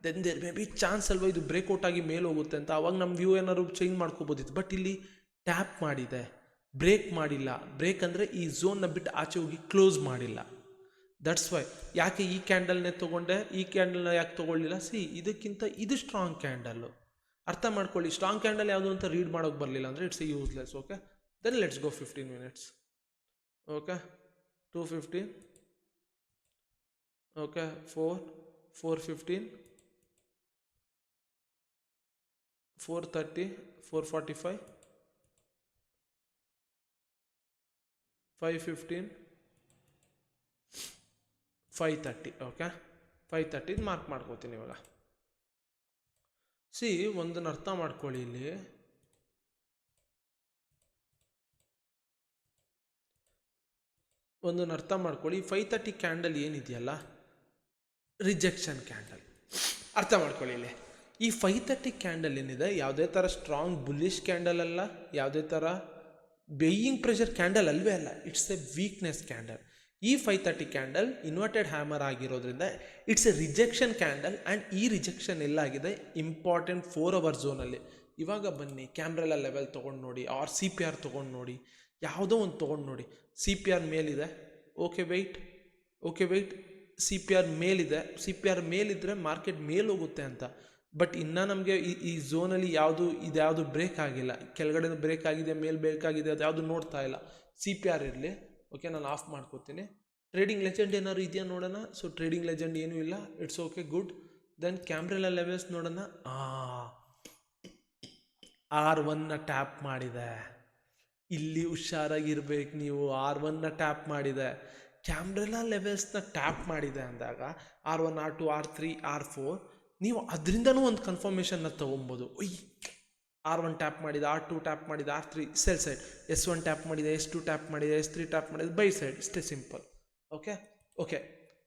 then there may be chance ಅಲ್ವಾ ಇದು ಬ್ರೇಕ್ಔಟ್ ಆಗಿ ಮೇಲೆ ಹೋಗುತ್ತೆ ಅಂತ. ಅವಾಗ ನಮ್ಮ ವ್ಯೂ ಏನಾದ್ರು ಚೇಂಜ್ ಮಾಡ್ಕೋಬೋದಿತ್ತು. ಬಟ್ ಇಲ್ಲಿ ಟ್ಯಾಪ್ ಮಾಡಿದೆ, ಬ್ರೇಕ್ ಮಾಡಿಲ್ಲ. ಬ್ರೇಕ್ ಅಂದರೆ ಈ ಝೋನ್ನ ಬಿಟ್ಟು ಆಚೆ ಹೋಗಿ ಕ್ಲೋಸ್ ಮಾಡಿಲ್ಲ. That's why. ಯಾಕೆ ಈ ಕ್ಯಾಂಡಲ್ನೇ ತೊಗೊಂಡೆ, ಈ ಕ್ಯಾಂಡಲ್ನ ಯಾಕೆ ತೊಗೊಳ್ಳಿಲ್ಲ? ಇದಕ್ಕಿಂತ ಇದು ಸ್ಟ್ರಾಂಗ್ ಕ್ಯಾಂಡಲ್ಲು. ಅರ್ಥ ಮಾಡ್ಕೊಳ್ಳಿ. ಸ್ಟ್ರಾಂಗ್ ಕ್ಯಾಂಡಲ್ ಯಾವುದು ಅಂತ ರೀಡ್ ಮಾಡೋಕ್ಕೆ ಬರಲಿಲ್ಲ ಅಂದರೆ it's useless. Okay, then let's go 15 minutes. Okay, 2:15. Okay, 4:15, 4:30, 4:45, 5:15, 5:30. Okay, 5:30 mark ಮಾಡ್ಕೋತೀನಿ ಇವಾಗ. ಒಂದನ್ನು ಅರ್ಥ ಮಾಡ್ಕೊಳ್ಳಿ. ಇಲ್ಲಿ ಒಂದನ್ನು ಅರ್ಥ ಮಾಡ್ಕೊಳ್ಳಿ. 5:30 ಕ್ಯಾಂಡಲ್ ಏನಿದೆಯಲ್ಲ, ರಿಜೆಕ್ಷನ್ ಕ್ಯಾಂಡಲ್. ಅರ್ಥ ಮಾಡ್ಕೊಳ್ಳಿ. ಇಲ್ಲಿ ಈ 5:30 ಕ್ಯಾಂಡಲ್ ಏನಿದೆ, ಯಾವುದೇ ಥರ ಸ್ಟ್ರಾಂಗ್ ಬುಲ್ಲಿಶ್ ಕ್ಯಾಂಡಲ್ ಅಲ್ಲ, ಯಾವುದೇ ಥರ ಬೇಯಿಂಗ್ ಪ್ರೆಷರ್ ಕ್ಯಾಂಡಲ್ ಅಲ್ವೇ ಅಲ್ಲ. It's A weakness candle. ಈ 5:30 ಕ್ಯಾಂಡಲ್ ಇನ್ವರ್ಟೆಡ್ ಹ್ಯಾಮರ್ ಆಗಿರೋದ್ರಿಂದ it's A rejection candle. And ಈ ರಿಜೆಕ್ಷನ್ ಎಲ್ಲಾಗಿದೆ, ಇಂಪಾರ್ಟೆಂಟ್ 4 ಅವರ್ ಝೋನಲ್ಲಿ. ಇವಾಗ ಬನ್ನಿ ಕ್ಯಾಮ್ರೆಲ್ಲ ಲೆವೆಲ್ ತೊಗೊಂಡು ನೋಡಿ, ಆರ್ CPR ತೊಗೊಂಡು ನೋಡಿ, ಯಾವುದೋ ಒಂದು ತೊಗೊಂಡು ನೋಡಿ. CPR ಮೇಲಿದೆ. ಓಕೆ ವೆಯ್ಟ್, CPR ಮೇಲಿದೆ, CPR ಮೇಲಿದ್ದರೆ ಮಾರ್ಕೆಟ್ ಮೇಲೆ ಹೋಗುತ್ತೆ ಅಂತ. ಬಟ್ ಇನ್ನೂ ನಮಗೆ ಈ ಝೋನಲ್ಲಿ ಇದ್ಯಾವುದು ಬ್ರೇಕ್ ಆಗಿಲ್ಲ. ಕೆಳಗಡೆ ಬ್ರೇಕ್ ಆಗಿದೆ, ಮೇಲೆ ಬ್ರೇಕ್ ಆಗಿದೆ, ಅದು ಯಾವುದು ನೋಡ್ತಾ ಇಲ್ಲ. CPR ಇರಲಿ. ಓಕೆ, ನಾನು ಆಫ್ ಮಾಡ್ಕೋತೀನಿ. ಟ್ರೇಡಿಂಗ್ ಲೆಜೆಂಡ್ ಏನಾದ್ರು ಇದೆಯಾ ನೋಡೋಣ. ಸೊ ಟ್ರೇಡಿಂಗ್ ಲೆಜೆಂಡ್ ಏನೂ ಇಲ್ಲ. It's okay, good. Then Camarilla levels ನೋಡೋಣ. R1ನ ಟ್ಯಾಪ್ ಮಾಡಿದೆ. ಇಲ್ಲಿ ಹುಷಾರಾಗಿರ್ಬೇಕು ನೀವು. R1ನ ಟ್ಯಾಪ್ ಮಾಡಿದೆ. ಕ್ಯಾಮ್ರೆಲಾ ಲೆವೆಲ್ಸ್ನ ಟ್ಯಾಪ್ ಮಾಡಿದೆ ಅಂದಾಗ R1, R2, R3, R4 ನೀವು ಅದರಿಂದನೂ ಒಂದು ಕನ್ಫರ್ಮೇಷನ್ನ ತೊಗೊಬೋದು. R1 ಟ್ಯಾಪ್ ಮಾಡಿದೆ, R2 ಟ್ಯಾಪ್ ಮಾಡಿದೆ, R3 cell side, S1 tap ಮಾಡಿದೆ, S2 ಟ್ಯಾಪ್ ಮಾಡಿದೆ, S3 ಟ್ಯಾಪ್ ಮಾಡಿದೆ, ಬೈ ಸೈಡ್. ಇಷ್ಟೇ ಸಿಂಪಲ್. ಓಕೆ,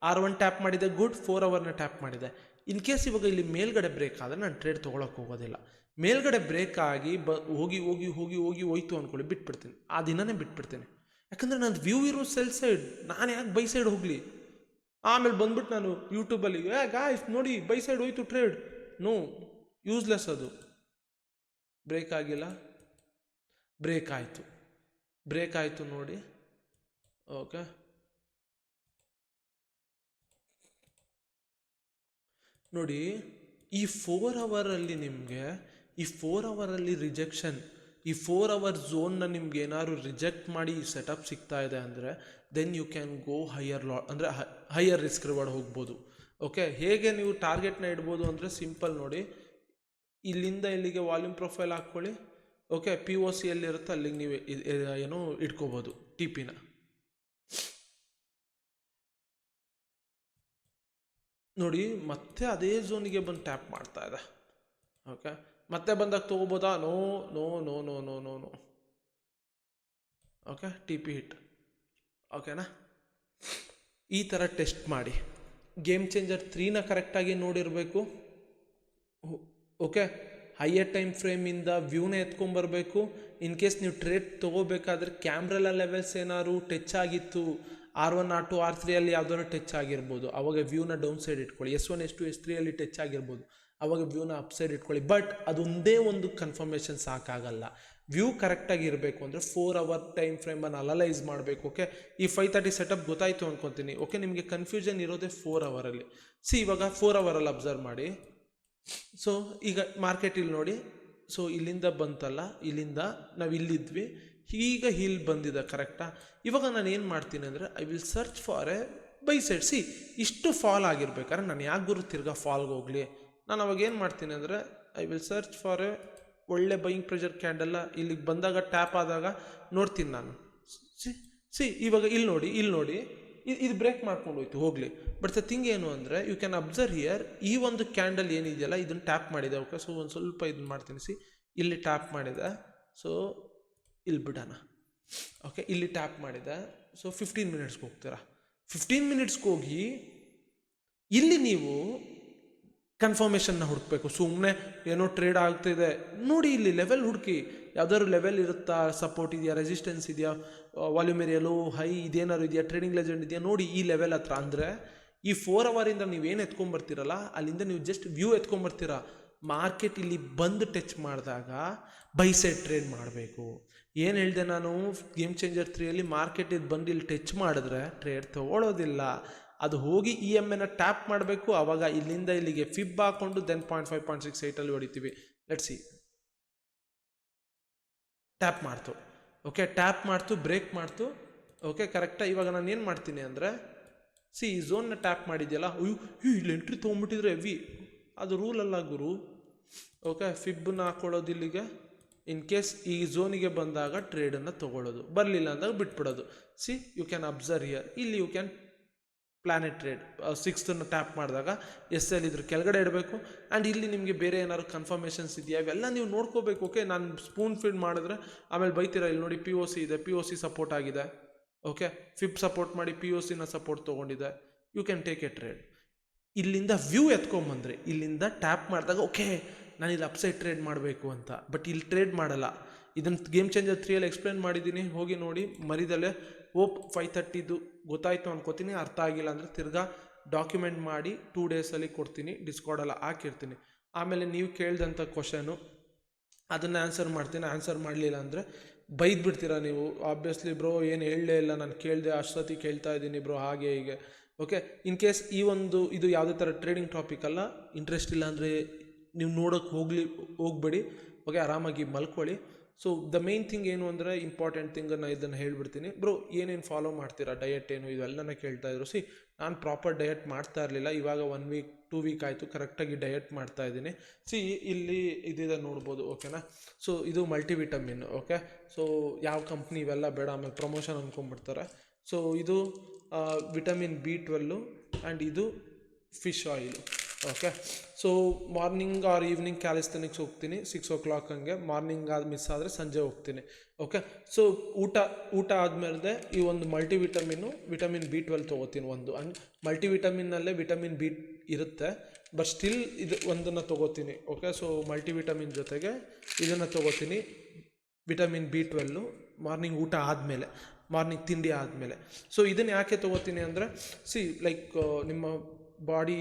R1 ಟ್ಯಾಪ್ ಮಾಡಿದೆ, ಗುಡ್. 4 ಅವರ್ನ ಟ್ಯಾಪ್ ಮಾಡಿದೆ. ಇನ್ ಕೇಸ್ ಇವಾಗ ಇಲ್ಲಿ ಮೇಲ್ಗಡೆ ಬ್ರೇಕ್ ಆದರೆ ನಾನು ಟ್ರೇಡ್ ತೊಗೊಳಕ್ಕೆ ಹೋಗೋದಿಲ್ಲ. ಮೇಲ್ಗಡೆ ಬ್ರೇಕ್ ಆಗಿ ಹೋಗಿ ಹೋಯ್ತು ಅಂದ್ಕೊಳ್ಳಿ, ಬಿಟ್ಬಿಡ್ತೀನಿ. ಆ ದಿನನೇ ಬಿಟ್ಬಿಡ್ತೀನಿ. ಯಾಕಂದರೆ ನನ್ನ ವ್ಯೂ ಇರೋ ಸೆಲ್ ಸೈಡ್, ನಾನು ಯಾಕೆ ಬೈ ಸೈಡ್ ಹೋಗಲಿ? ಆಮೇಲೆ ಬಂದ್ಬಿಟ್ಟು ನಾನು ಯೂಟ್ಯೂಬಲ್ಲಿ ಗಾಯ್ಸ್ ನೋಡಿ ಬೈ ಸೈಡ್ ಹೋಯ್ತು ಟ್ರೇಡ್. ನೋ, ಯೂಸ್ಲೆಸ್ ಅದು. ಬ್ರೇಕ್ ಆಗಿಲ್ಲ, ಬ್ರೇಕ್ ಆಯಿತು ನೋಡಿ. ಓಕೆ, ನೋಡಿ ಈ 4 ಅವರಲ್ಲಿ ನಿಮಗೆ ಈ 4 ಅವರಲ್ಲಿ ರಿಜೆಕ್ಷನ್, ಈ 4 ಅವರ್ ಝೋನ್ನ ನಿಮ್ಗೆ ಏನಾದ್ರು ರಿಜೆಕ್ಟ್ ಮಾಡಿ ಈ ಸೆಟಪ್ ಸಿಗ್ತಾ ಇದೆ ಅಂದರೆ ದೆನ್ ಯು ಕ್ಯಾನ್ ಗೋ ಅಂದರೆ ಹೈಯರ್ ರಿಸ್ಕ್ ರಿವಾರ್ಡ್ ಹೋಗ್ಬೋದು. ಓಕೆ, ಹೇಗೆ ನೀವು ಟಾರ್ಗೆಟ್ನ ಇಡ್ಬೋದು ಅಂದರೆ ಸಿಂಪಲ್ ನೋಡಿ. ಇಲ್ಲಿಂದ ಇಲ್ಲಿಗೆ ವಾಲ್ಯೂಮ್ ಪ್ರೊಫೈಲ್ ಹಾಕ್ಕೊಳ್ಳಿ. ಓಕೆ, POC ಎಲ್ಲಿರುತ್ತೆ ಅಲ್ಲಿಗೆ ನೀವು ಏನೋ ಇಟ್ಕೋಬೋದು TPನ. ನೋಡಿ ಮತ್ತೆ ಅದೇ ಝೋನಿಗೆ ಬಂದು ಟ್ಯಾಪ್ ಮಾಡ್ತಾ ಇದೆ. ಓಕೆ, ಮತ್ತೆ ಬಂದಾಗ ತೊಗೋಬೋದಾ? No no no no no no no okay, TP hit. ಓಕೆನಾ? ಈ ಥರ ಟೆಸ್ಟ್ ಮಾಡಿ. ಗೇಮ್ ಚೇಂಜರ್ 3ನ ಕರೆಕ್ಟಾಗಿ ನೋಡಿರಬೇಕು. ಓಕೆ, ಹೈಯರ್ ಟೈಮ್ ಫ್ರೇಮಿಂದ ವ್ಯೂನ ಎತ್ಕೊಂಬರ್ಬೇಕು. ಇನ್ ಕೇಸ್ ನೀವು ಟ್ರೇಡ್ ತೊಗೋಬೇಕಾದ್ರೆ ಕ್ಯಾಮ್ರೆಲಾ ಲೆವೆಲ್ಸ್ ಏನಾದ್ರು ಟಚ್ ಆಗಿತ್ತು, R1, R2, R3 ಅಲ್ಲಿ ಯಾವ್ದಾದ್ರು ಟಚ್ ಆಗಿರ್ಬೋದು, ಅವಾಗ ವ್ಯೂನ ಡೌನ್ ಸೈಡ್ ಇಟ್ಕೊಳ್ಳಿ. S1, S2, S3 ಅಲ್ಲಿ ಟಚ್ ಆಗಿರ್ಬೋದು, ಅವಾಗ ವ್ಯೂನ ಅಪ್ ಸೈಡ್ ಇಟ್ಕೊಳ್ಳಿ. ಬಟ್ ಅದೊಂದೇ ಒಂದು ಕನ್ಫರ್ಮೇಷನ್ ಸಾಕಾಗಲ್ಲ. ವ್ಯೂ ಕರೆಕ್ಟಾಗಿ ಇರಬೇಕು ಅಂದರೆ 4 ಅವರ್ ಟೈಮ್ ಫ್ರೇಮನ್ನು ಅನಲೈಸ್ ಮಾಡಬೇಕು. ಓಕೆ, ಈ 5:30 ಸೆಟಪ್ ಗೊತ್ತಾಯಿತು ಅನ್ಕೊತೀನಿ. ಓಕೆ, ನಿಮಗೆ ಕನ್ಫ್ಯೂಷನ್ ಇರೋದೇ 4 ಅವರಲ್ಲಿ. ಇವಾಗ 4 ಅವರಲ್ಲಿ ಅಬ್ಸರ್ವ್ ಮಾಡಿ. ಸೊ ಈಗ ಮಾರ್ಕೆಟ್ ಇಲ್ಲಿ ನೋಡಿ. ಸೊ ಇಲ್ಲಿಂದ ಬಂತಲ್ಲ, ಇಲ್ಲಿಂದ ನಾವು ಇಲ್ಲಿದ್ವಿ, ಈಗ ಇಲ್ಲಿ ಬಂದಿದೆ. ಕರೆಕ್ಟಾ? ಇವಾಗ ನಾನು ಏನು ಮಾಡ್ತೀನಿ ಅಂದರೆ I will search for A by side. ಇಷ್ಟು ಫಾಲ್ ಆಗಿರ್ಬೇಕಾದ್ರೆ ನಾನು ಯಾಕೆ ಗುರು ತಿರ್ಗಾ ಫಾಲ್ಗೆ ಹೋಗಲಿ? ನಾನು ಅವಾಗ ಏನು ಮಾಡ್ತೀನಿ ಅಂದರೆ I will search for A ಒಳ್ಳೆ ಬೈಯಿಂಗ್ ಪ್ರೆಷರ್ ಕ್ಯಾಂಡಲ್ಲ. ಇಲ್ಲಿಗೆ ಬಂದಾಗ ಟ್ಯಾಪ್ ಆದಾಗ ನೋಡ್ತೀನಿ ನಾನು. ಇವಾಗ ಇಲ್ಲಿ ನೋಡಿ ಇದು ಬ್ರೇಕ್ ಮಾಡ್ಕೊಂಡು ಹೋಯ್ತು, ಹೋಗಲಿ. ಬಟ್ ದ ಥಿಂಗ್ ಏನು ಅಂದರೆ ಯು ಕ್ಯಾನ್ ಅಬ್ಸರ್ವ್ ಹಿಯರ್, ಈ ಒಂದು ಕ್ಯಾಂಡಲ್ ಏನಿದೆಯಲ್ಲ ಇದನ್ನು ಟ್ಯಾಪ್ ಮಾಡಿದೆ. ಓಕೆ, ಸೊ ಒಂದು ಸ್ವಲ್ಪ ಇದನ್ನು ಮಾಡ್ತೀನಿ. ಇಲ್ಲಿ ಟ್ಯಾಪ್ ಮಾಡಿದೆ. ಸೊ ಇಲ್ಲಿ ಬಿಡೋಣ. ಓಕೆ, ಇಲ್ಲಿ ಟ್ಯಾಪ್ ಮಾಡಿದೆ. ಸೊ 15 ಮಿನಿಟ್ಸ್ಗೆ ಹೋಗ್ತೀರಾ. 15 ಮಿನಿಟ್ಸ್ಗೆ ಹೋಗಿ ಇಲ್ಲಿ ನೀವು ಕನ್ಫರ್ಮೇಷನ್ನ ಹುಡುಕಬೇಕು. ಸುಮ್ಮನೆ ಏನೋ ಟ್ರೇಡ್ ಆಗ್ತಿದೆ ನೋಡಿ, ಇಲ್ಲಿ ಲೆವೆಲ್ ಹುಡುಕಿ. ಯಾವ್ದಾದ್ರು ಲೆವೆಲ್ ಇರುತ್ತಾ, ಸಪೋರ್ಟ್ ಇದೆಯಾ, ರೆಸಿಸ್ಟೆನ್ಸ್ ಇದೆಯಾ, ವಾಲ್ಯೂಮ್ ಏರಿಯಾ ಲೋ ಹೈ ಇದೇನಾದ್ರು ಇದೆಯಾ, ಟ್ರೇಡಿಂಗ್ ಲೆಜೆಂಡ್ ಇದೆಯಾ ನೋಡಿ ಈ ಲೆವೆಲ್ ಹತ್ರ. ಅಂದರೆ ಈ 4 ಅವರಿಂದ ನೀವೇನು ಎತ್ಕೊಂಬರ್ತೀರಲ್ಲ, ಅಲ್ಲಿಂದ ನೀವು ಜಸ್ಟ್ ವ್ಯೂ ಎತ್ಕೊಂಬರ್ತೀರ. ಮಾರ್ಕೆಟ್ ಇಲ್ಲಿ ಬಂದು ಟಚ್ ಮಾಡಿದಾಗ ಬೈ ಸೈಡ್ ಟ್ರೇಡ್ ಮಾಡಬೇಕು. ಏನು ಹೇಳಿದೆ ನಾನು ಗೇಮ್ ಚೇಂಜರ್ 3ಅಲ್ಲಿ? ಮಾರ್ಕೆಟ್ ಇದು ಬಂದು ಇಲ್ಲಿ ಟಚ್ ಮಾಡಿದ್ರೆ ಟ್ರೇಡ್ ತೊಗೊಳ್ಳೋದಿಲ್ಲ, ಅದು ಹೋಗಿ EMAನ ಟ್ಯಾಪ್ ಮಾಡಬೇಕು. ಆವಾಗ ಇಲ್ಲಿಂದ ಇಲ್ಲಿಗೆ ಫಿಬ್ ಹಾಕ್ಕೊಂಡು ದೆನ್ 0.5, 0.68 ಹೊಡಿತೀವಿ. Let's see. ಟ್ಯಾಪ್ ಮಾಡ್ತು. ಓಕೆ, ಟ್ಯಾಪ್ ಮಾಡ್ತು, ಬ್ರೇಕ್ ಮಾಡ್ತು. ಓಕೆ, ಕರೆಕ್ಟಾಗಿ ಇವಾಗ ನಾನು ಏನು ಮಾಡ್ತೀನಿ ಅಂದರೆ ಈ ಝೋನ್ನ ಟ್ಯಾಪ್ ಮಾಡಿದ್ಯಲ್ಲ, ಇಲ್ಲಿ ಎಂಟ್ರಿ ತೊಗೊಂಡ್ಬಿಟ್ಟಿದ್ರೆ ಹೆವಿ. ಅದು ರೂಲ್ ಅಲ್ಲ ಗುರು. ಓಕೆ, ಫಿಬ್ಬನ್ನ ಹಾಕೊಳ್ಳೋದು ಇಲ್ಲಿಗೆ. ಇನ್ ಕೇಸ್ ಈ ಝೋನಿಗೆ ಬಂದಾಗ ಟ್ರೇಡನ್ನು ತೊಗೊಳ್ಳೋದು, ಬರಲಿಲ್ಲ ಅಂದಾಗ ಬಿಟ್ಬಿಡೋದು. You can observe here. ಇಲ್ಲಿ you can planet trade 6th tap ಮಾಡಿದಾಗ SL ಇದ್ರ ಕೆಳಗಡೆ ಇಡಬೇಕು. ಆ್ಯಂಡ್ ಇಲ್ಲಿ ನಿಮಗೆ ಬೇರೆ ಏನಾದ್ರು ಕನ್ಫರ್ಮೇಷನ್ಸ್ ಇದೆಯಾ ಇವೆಲ್ಲ ನೀವು ನೋಡ್ಕೋಬೇಕು. ಓಕೆ, ನಾನು ಸ್ಪೂನ್ ಫೀಡ್ ಮಾಡಿದ್ರೆ ಆಮೇಲೆ ಬೈತೀರಾ. ಇಲ್ಲಿ ನೋಡಿ POC ಇದೆ, POC ಸಪೋರ್ಟ್ ಆಗಿದೆ. ಓಕೆ, ಫಿಬ್ ಸಪೋರ್ಟ್ ಮಾಡಿ POCನ ಸಪೋರ್ಟ್ ತೊಗೊಂಡಿದೆ. You can take a trade. ಇಲ್ಲಿಂದ ವ್ಯೂ ಎತ್ಕೊಂಬಂದ್ರೆ ಇಲ್ಲಿಂದ ಟ್ಯಾಪ್ ಮಾಡಿದಾಗ ಓಕೆ ನಾನು ಇಲ್ಲಿ ಅಪ್ಸೈಡ್ ಟ್ರೇಡ್ ಮಾಡಬೇಕು ಅಂತ. ಬಟ್ ಇಲ್ಲಿ ಟ್ರೇಡ್ ಮಾಡಲ್ಲ. ಇದನ್ನು ಗೇಮ್ ಚೇಂಜರ್ 3ಅಲ್ಲಿ ಎಕ್ಸ್ಪ್ಲೇನ್ ಮಾಡಿದ್ದೀನಿ, ಹೋಗಿ ನೋಡಿ ಮರಿದಲ್ಲೇ. 5:30 ಗೊತ್ತಾಯಿತು ಅನ್ಕೋತೀನಿ. ಅರ್ಥ ಆಗಿಲ್ಲ ಅಂದರೆ ತಿರ್ಗಾ ಡಾಕ್ಯುಮೆಂಟ್ ಮಾಡಿ 2 ಡೇಸಲ್ಲಿ ಕೊಡ್ತೀನಿ, ಡಿಸ್ಕಾರ್ಡೆಲ್ಲ ಹಾಕಿರ್ತೀನಿ. ಆಮೇಲೆ ನೀವು ಕೇಳಿದಂಥ ಕ್ವಶನು ಅದನ್ನು ಆನ್ಸರ್ ಮಾಡ್ತೀನಿ. ಆನ್ಸರ್ ಮಾಡಲಿಲ್ಲ ಅಂದರೆ ಬೈದ್ಬಿಡ್ತೀರಾ ನೀವು. ಆಬ್ವಿಯಸ್ಲಿ ಬ್ರೋ ಏನು ಹೇಳಲೇ ಇಲ್ಲ, ನಾನು ಕೇಳಿದೆ ಅಷ್ಟೊತ್ತಿ ಕೇಳ್ತಾ ಇದ್ದೀನಿ ಬ್ರೋ, ಹಾಗೆ ಹೀಗೆ. ಓಕೆ. ಇನ್ ಕೇಸ್ ಇದು ಯಾವುದೇ ಥರ ಟ್ರೇಡಿಂಗ್ ಟಾಪಿಕ್ ಅಲ್ಲ, ಇಂಟ್ರೆಸ್ಟ್ ಇಲ್ಲ ಅಂದರೆ ನೀವು ನೋಡೋಕ್ಕೆ ಹೋಗಬೇಡಿ. ಓಕೆ, ಆರಾಮಾಗಿ ಮಲ್ಕೊಳ್ಳಿ. ಸೊ ದ ಮೇನ್ ಥಿಂಗ್ ಏನು ಅಂದರೆ, ಇಂಪಾರ್ಟೆಂಟ್ ಥಿಂಗನ್ನು ಇದನ್ನು ಹೇಳ್ಬಿಡ್ತೀನಿ. ಬ್ರೋ ಏನೇನು ಫಾಲೋ ಮಾಡ್ತೀರಾ, ಡಯಟ್ ಏನು, ಇವೆಲ್ಲನ ಕೇಳ್ತಾ ಇದ್ರು. ನಾನು ಪ್ರಾಪರ್ ಡಯಟ್ ಮಾಡ್ತಾ ಇರಲಿಲ್ಲ. ಇವಾಗ 1 ವೀಕ್ 2 ವೀಕ್ ಆಯಿತು ಕರೆಕ್ಟಾಗಿ ಡಯಟ್ ಮಾಡ್ತಾ ಇದ್ದೀನಿ. ಇಲ್ಲಿ ಇದಿದೆ ನೋಡ್ಬೋದು. ಓಕೆನಾ. ಸೊ ಇದು ಮಲ್ಟಿವಿಟಮಿನ್. ಓಕೆ, ಸೊ ಯಾವ ಕಂಪ್ನಿ ಇವೆಲ್ಲ ಬೇಡ, ಆಮೇಲೆ ಪ್ರಮೋಷನ್ ಅಂದ್ಕೊಂಡ್ಬಿಡ್ತಾರೆ. ಸೊ ಇದು ವಿಟಮಿನ್ B12 ಆ್ಯಂಡ್ ಇದು fish oil. Okay, so morning or evening calisthenics ಹೋಗ್ತೀನಿ 6 o'clock ಹಂಗೆ. ಮಾರ್ನಿಂಗ್ ಮಿಸ್ ಆದರೆ ಸಂಜೆ ಹೋಗ್ತೀನಿ. ಓಕೆ, ಸೊ ಊಟ ಆದಮೇಲೆ ಈ ಒಂದು ವಿಟಮಿನ್ B12 ತೊಗೋತೀನಿ ಒಂದು. ಆ್ಯಂಡ್ ಮಲ್ಟಿವಿಟಮಿನ್ನಲ್ಲೇ ವಿಟಮಿನ್ B ಇರುತ್ತೆ, ಬಟ್ ಸ್ಟಿಲ್ ಇದು ಒಂದನ್ನು ತೊಗೋತೀನಿ. ಓಕೆ, ಸೊ ಮಲ್ಟಿವಿಟಮಿನ್ ಜೊತೆಗೆ ಇದನ್ನು ತೊಗೋತೀನಿ, ವಿಟಮಿನ್ B12 ಮಾರ್ನಿಂಗ್ ಊಟ ಆದಮೇಲೆ, ಮಾರ್ನಿಂಗ್ ತಿಂಡಿ ಆದಮೇಲೆ. ಸೊ ಇದನ್ನು ಯಾಕೆ ತೊಗೋತೀನಿ ಅಂದರೆ, ನಿಮ್ಮ ಬಾಡಿ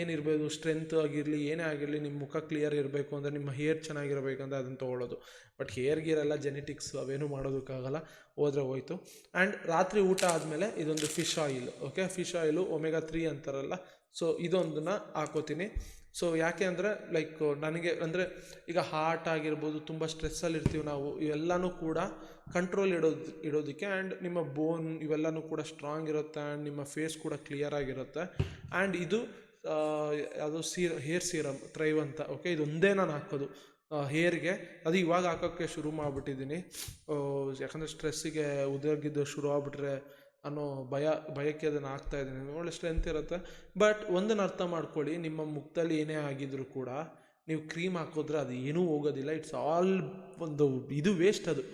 ಏನಿರ್ಬೋದು, ಸ್ಟ್ರೆಂತ್ ಆಗಿರಲಿ ಏನೇ ಆಗಿರಲಿ, ನಿಮ್ಮ ಮುಖ ಕ್ಲಿಯರ್ ಇರಬೇಕು ಅಂದರೆ, ನಿಮ್ಮ ಹೇರ್ ಚೆನ್ನಾಗಿರಬೇಕಂದ್ರೆ ಅದನ್ನು ತೊಗೊಳ್ಳೋದು. ಬಟ್ ಹೇರ್ಗಿರೆಲ್ಲ ಜೆನೆಟಿಕ್ಸ್ ಅವೇನು ಮಾಡೋದಕ್ಕಾಗಲ್ಲ, ಹೋದರೆ ಹೋಯ್ತು. ಆ್ಯಂಡ್ ರಾತ್ರಿ ಊಟ ಆದಮೇಲೆ ಇದೊಂದು fish oil. Okay, fish oil omega-3 ಅಂತಾರಲ್ಲ, ಸೊ ಇದೊಂದನ್ನು ಹಾಕೋತೀನಿ. ಸೊ ಯಾಕೆ ಅಂದರೆ ನನಗೆ ಅಂದರೆ ಈಗ ಹಾರ್ಟ್ ಆಗಿರ್ಬೋದು, ತುಂಬ ಸ್ಟ್ರೆಸ್ಸಲ್ಲಿ ಇರ್ತೀವಿ ನಾವು, ಇವೆಲ್ಲನೂ ಕೂಡ ಕಂಟ್ರೋಲ್ ಇಡೋದಕ್ಕೆ. ಆ್ಯಂಡ್ ನಿಮ್ಮ ಬೋನ್ ಇವೆಲ್ಲನೂ ಕೂಡ ಸ್ಟ್ರಾಂಗ್ ಇರುತ್ತೆ, ಆ್ಯಂಡ್ ನಿಮ್ಮ ಫೇಸ್ ಕೂಡ ಕ್ಲಿಯರ್ ಆಗಿರುತ್ತೆ. ಆ್ಯಂಡ್ ಇದು ಯಾವುದು ಹೇರ್ ಸೀರಮ್ ಥ್ರೈವ್ ಅಂತ. ಓಕೆ, ಇದೊಂದೇ ನಾನು ಹಾಕೋದು ಹೇರ್ಗೆ. ಅದು ಇವಾಗ ಹಾಕೋಕ್ಕೆ ಶುರು ಮಾಡಿಬಿಟ್ಟಿದ್ದೀನಿ, ಯಾಕಂದರೆ ಸ್ಟ್ರೆಸ್ಸಿಗೆ ಉದ್ಯೋಗಿದ್ದು ಶುರು ಆಗ್ಬಿಟ್ರೆ ಅನ್ನೋ ಭಯಕ್ಕೆ ಅದನ್ನು ಹಾಕ್ತಾ ಇದ್ದೀನಿ. ಒಳ್ಳೆ ಸ್ಟ್ರೆಂತ್ ಇರುತ್ತೆ. ಬಟ್ ಒಂದನ್ನು ಅರ್ಥ ಮಾಡ್ಕೊಳ್ಳಿ, ನಿಮ್ಮ ಮುಖದಲ್ಲಿ ಏನೇ ಆಗಿದ್ರೂ ಕೂಡ ನೀವು ಕ್ರೀಮ್ ಹಾಕಿದ್ರೆ ಅದು ಏನೂ ಹೋಗೋದಿಲ್ಲ. ಇಟ್ಸ್ ಆಲ್ ಒಂದು ಇದು ವೇಸ್ಟ್. ಅದು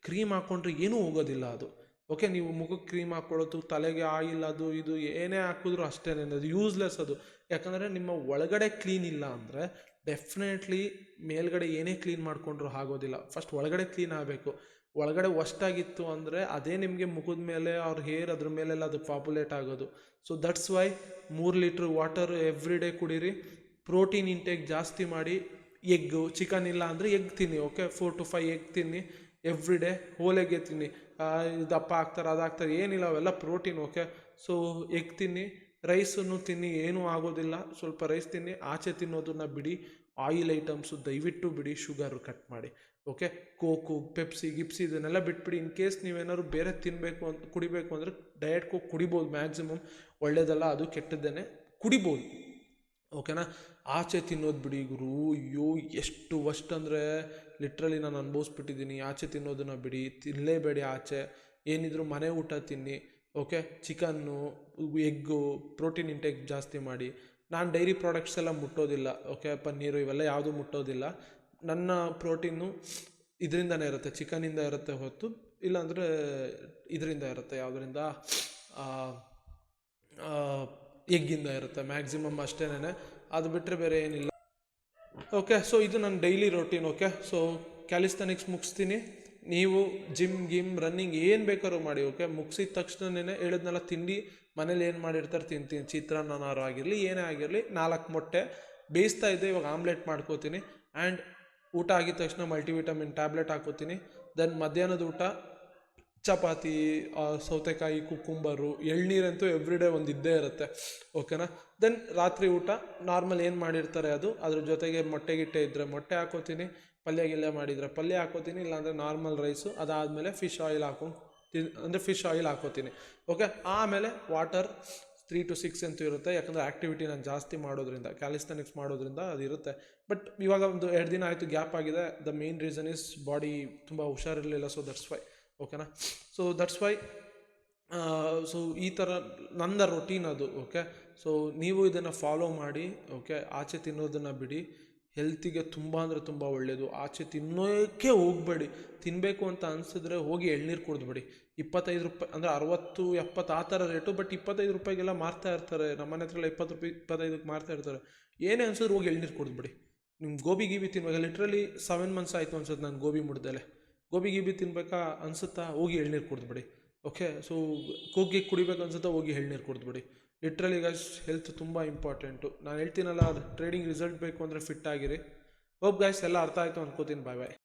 ಕ್ರೀಮ್ ಹಾಕ್ಕೊಂಡ್ರೆ ಏನೂ ಹೋಗೋದಿಲ್ಲ ಅದು. ಓಕೆ, ನೀವು ಮುಖಕ್ಕೆ ಕ್ರೀಮ್ ಹಾಕ್ಕೊಳ್ಳೋದು, ತಲೆಗೆ ಆಯಿಲ್, ಅದು ಇದು ಏನೇ ಹಾಕಿದ್ರು ಅಷ್ಟೇ, ಅದು ಯೂಸ್ಲೆಸ್ ಅದು. ಯಾಕಂದರೆ ನಿಮ್ಮ ಒಳಗಡೆ ಕ್ಲೀನ್ ಇಲ್ಲ ಅಂದರೆ ಡೆಫಿನೆಟ್ಲಿ ಮೇಲ್ಗಡೆ ಏನೇ ಕ್ಲೀನ್ ಮಾಡಿಕೊಂಡ್ರೂ ಆಗೋದಿಲ್ಲ. ಫಸ್ಟ್ ಒಳಗಡೆ ಕ್ಲೀನ್ ಆಗಬೇಕು. ಒಳಗಡೆ ವಷ್ಟಾಗಿತ್ತು ಅಂದರೆ ಅದೇ ನಿಮಗೆ ಮುಖದ ಮೇಲೆ ಅವ್ರ ಹೇರ್ ಅದ್ರ ಮೇಲೆಲ್ಲ ಅದು ಪಾಪ್ಯುಲೇಟ್ ಆಗೋದು. So that's Y 3 litre water every day ಕುಡೀರಿ. ಪ್ರೋಟೀನ್ ಇಂಟೇಕ್ ಜಾಸ್ತಿ ಮಾಡಿ. ಎಗ್ಗು, ಚಿಕನ್ ಇಲ್ಲ ಅಂದರೆ ಎಗ್ ತಿನ್ನಿ. ಓಕೆ, 4 to 5 ಎಗ್ ತಿನ್ನಿ ಎವ್ರಿ ಡೇ. ಹೋಲ್ ಎಗ್ಗೆ ತಿನ್ನಿ. ದಪ್ಪ ಹಾಕ್ತಾರೆ, ಅದಾಗ್ತಾರೆ, ಏನಿಲ್ಲ, ಅವೆಲ್ಲ ಪ್ರೋಟೀನ್. ಓಕೆ, ಸೊ ಎಗ್ ತಿನ್ನಿ, ರೈಸನ್ನು ತಿನ್ನಿ, ಏನೂ ಆಗೋದಿಲ್ಲ. ಸ್ವಲ್ಪ ರೈಸ್ ತಿನ್ನಿ. ಆಚೆ ತಿನ್ನೋದನ್ನು ಬಿಡಿ. ಆಯಿಲ್ ಐಟಮ್ಸು ದಯವಿಟ್ಟು ಬಿಡಿ. ಶುಗರು ಕಟ್ ಮಾಡಿ. ಓಕೆ, ಕೋಕು, ಪೆಪ್ಸಿ, ಗಿಪ್ಸಿ ಇದನ್ನೆಲ್ಲ ಬಿಟ್ಬಿಡಿ. ಇನ್ ಕೇಸ್ ನೀವೇನಾದ್ರು ಬೇರೆ ಕುಡಿಬೇಕು ಅಂದರೆ ಡಯಟ್ ಕೋಕ್ ಕುಡಿಬೋದು. ಮ್ಯಾಕ್ಸಿಮಮ್ ಒಳ್ಳೇದಲ್ಲ, ಅದು ಕೆಟ್ಟದ್ದೇನೆ, ಕುಡಿಬೋದು. ಓಕೆನಾ. ಆಚೆ ತಿನ್ನೋದು ಬಿಡಿ ಗುರು. ಅಯ್ಯೋ ಎಷ್ಟು ವಸ್ಟ್ ಅಂದರೆ ಲಿಟ್ರಲಿ ನಾನು ಅನುಭವಿಸ್ಬಿಟ್ಟಿದ್ದೀನಿ. ಆಚೆ ತಿನ್ನೋದನ್ನು ಬಿಡಿ, ತಿನ್ನಲೇಬೇಡಿ ಆಚೆ. ಏನಿದ್ರು ಮನೆ ಊಟ ತಿನ್ನಿ. Okay, chicken, egg, protein intake ಜಾಸ್ತಿ ಮಾಡಿ. ನಾನು ಡೈರಿ ಪ್ರಾಡಕ್ಟ್ಸ್ ಎಲ್ಲ ಮುಟ್ಟೋದಿಲ್ಲ. ಓಕೆ, ಪನ್ನೀರು ಇವೆಲ್ಲ ಯಾವುದೂ ಮುಟ್ಟೋದಿಲ್ಲ. ನನ್ನ ಪ್ರೋಟೀನು ಇದರಿಂದನೇ ಇರುತ್ತೆ, ಚಿಕನಿಂದ ಇರುತ್ತೆ ಹೊತ್ತು, ಇಲ್ಲಾಂದರೆ ಇದರಿಂದ ಇರುತ್ತೆ, ಯಾವುದರಿಂದ, ಎಗ್ಗಿಂದ ಇರುತ್ತೆ ಮ್ಯಾಕ್ಸಿಮಮ್ ಅಷ್ಟೇನೆ. ಅದು ಬಿಟ್ಟರೆ ಬೇರೆ ಏನಿಲ್ಲ. ಓಕೆ, ಸೊ ಇದು ನನ್ನ ಡೈಲಿ ರೊಟೀನ್. ಓಕೆ, ಸೊ ಕ್ಯಾಲಿಸ್ಥೆನಿಕ್ಸ್ ಮುಗಿಸ್ತೀನಿ. ನೀವು ಜಿಮ್ ರನ್ನಿಂಗ್ ಏನು ಬೇಕಾದ್ರೂ ಮಾಡಿ. ಓಕೆ, ಮುಗಿಸಿದ ತಕ್ಷಣನೇ ಹೇಳಿದ್ನೆಲ್ಲ ತಿಂಡಿ ಮನೇಲಿ ಏನು ಮಾಡಿರ್ತಾರೆ ತಿಂತೀನಿ. ಚಿತ್ರಾನ್ನನಾರು ಆಗಿರಲಿ ಏನೇ ಆಗಿರಲಿ. 4 ಮೊಟ್ಟೆ ಬೇಯಿಸ್ತಾ ಇದ್ದೆ, ಇವಾಗ ಆಮ್ಲೆಟ್ ಮಾಡ್ಕೋತೀನಿ. ಆ್ಯಂಡ್ ಊಟ ಆಗಿದ ತಕ್ಷಣ ಮಲ್ಟಿವಿಟಮಿನ್ ಟ್ಯಾಬ್ಲೆಟ್ ಹಾಕೋತೀನಿ. ದೆನ್ ಮಧ್ಯಾಹ್ನದ ಊಟ ಚಪಾತಿ, ಸೌತೆಕಾಯಿ, ಕುಕ್ಕುಂಬರು, ಎಳ್ನೀರಂತೂ ಎವ್ರಿ ಡೇ ಒಂದು ಇದ್ದೇ ಇರುತ್ತೆ. ಓಕೆನಾ. ದೆನ್ ರಾತ್ರಿ ಊಟ ನಾರ್ಮಲ್ ಏನು ಮಾಡಿರ್ತಾರೆ ಅದು, ಅದ್ರ ಜೊತೆಗೆ ಮೊಟ್ಟೆ ಇದ್ದರೆ ಮೊಟ್ಟೆ ಹಾಕೋತೀನಿ, ಪಲ್ಯ ಮಾಡಿದರೆ ಪಲ್ಯ ಹಾಕೋತೀನಿ, ಇಲ್ಲಾಂದರೆ ನಾರ್ಮಲ್ ರೈಸು. ಅದಾದಮೇಲೆ ಫಿಶ್ ಆಯಿಲ್ ಹಾಕೋತೀನಿ. ಓಕೆ, ಆಮೇಲೆ ವಾಟರ್ 3 to 6 ಅಂತೂ ಇರುತ್ತೆ. ಯಾಕಂದರೆ ಆ್ಯಕ್ಟಿವಿಟಿ ನಾನು ಜಾಸ್ತಿ ಮಾಡೋದ್ರಿಂದ, ಕ್ಯಾಲಿಸ್ಥೆನಿಕ್ಸ್ ಮಾಡೋದ್ರಿಂದ ಅದಿರುತ್ತೆ. ಬಟ್ ಇವಾಗ ಒಂದು 2 ದಿನ ಆಯಿತು ಗ್ಯಾಪ್ ಆಗಿದೆ. The main reason is body ತುಂಬ ಹುಷಾರಿರಲಿಲ್ಲ. So that's why. ಓಕೆನಾ. So that's why. ಸೊ ಈ ಥರ ನನ್ನ ರೊಟೀನ್ ಅದು. ಓಕೆ, ಸೊ ನೀವು ಇದನ್ನು ಫಾಲೋ ಮಾಡಿ. ಓಕೆ, ಆಚೆ ತಿನ್ನೋದನ್ನು ಬಿಡಿ. ಹೆಲ್ತಿಗೆ ತುಂಬ ಅಂದರೆ ತುಂಬ ಒಳ್ಳೆಯದು. ಆಚೆ ತಿನ್ನೋಕ್ಕೆ ಹೋಗಬೇಡಿ. ತಿನ್ನಬೇಕು ಅಂತ ಅನಿಸಿದ್ರೆ ಹೋಗಿ ಎಳ್ನೀರು ಕುಡಿದ್ಬಿಡಿ. 25 ರೂಪಾಯಿ ಅಂದರೆ 60-70 ಆ ಥರ ರೇಟು. ಬಟ್ 25 ರೂಪಾಯಿಗೆಲ್ಲ ಮಾರ್ತಾ ಇರ್ತಾರೆ. ನಮ್ಮನೆ ಹತ್ರ ಎಲ್ಲ 20 ರೂಪಾಯಿ 25ಕ್ಕೆ ಮಾರ್ತಾ ಇರ್ತಾರೆ. ಏನೇ ಅನ್ಸಿದ್ರು ಹೋಗಿ ಎಳ್ನೀರು ಕುಡಿದ್ಬಿಡಿ. ನಿಮ್ಮ ಗೋಬಿ ತಿನ್ಬೇಕು. ಲಿಟ್ರಲಿ 7 months ಆಯಿತು ಅನ್ಸುತ್ತೆ ನಾನು ಗೋಬಿ ಮುಡ್ದಲೆ. ಗೋಬಿ ತಿನ್ಬೇಕಾ ಅನ್ಸುತ್ತಾ, ಹೋಗಿ ಎಳ್ನೀರು ಕುಡಿದ್ಬಿಡಿ. ಓಕೆ, ಸೊ ಕೋಗಿ ಕುಡಿಬೇಕು ಅನ್ಸುತ್ತಾ, ಹೋಗಿ ಎಳ್ನೀರು ಕುಡಿದ್ಬಿಡಿ. ಲಿಟ್ರಲಿ ಗೈಸ್, ಹೆಲ್ತ್ ತುಂಬ ಇಂಪಾರ್ಟೆಂಟು. ನಾನು ಹೇಳ್ತೀನಲ್ಲ, ಟ್ರೇಡಿಂಗ್ ರಿಸಲ್ಟ್ ಬೇಕು ಅಂದರೆ ಫಿಟ್ ಆಗಿರಿ. ಹೋಪ್ ಗೈಸ್ ಎಲ್ಲ ಅರ್ಥ ಆಯಿತು ಅನ್ಕೋತೀನಿ. ಬಾಯ್.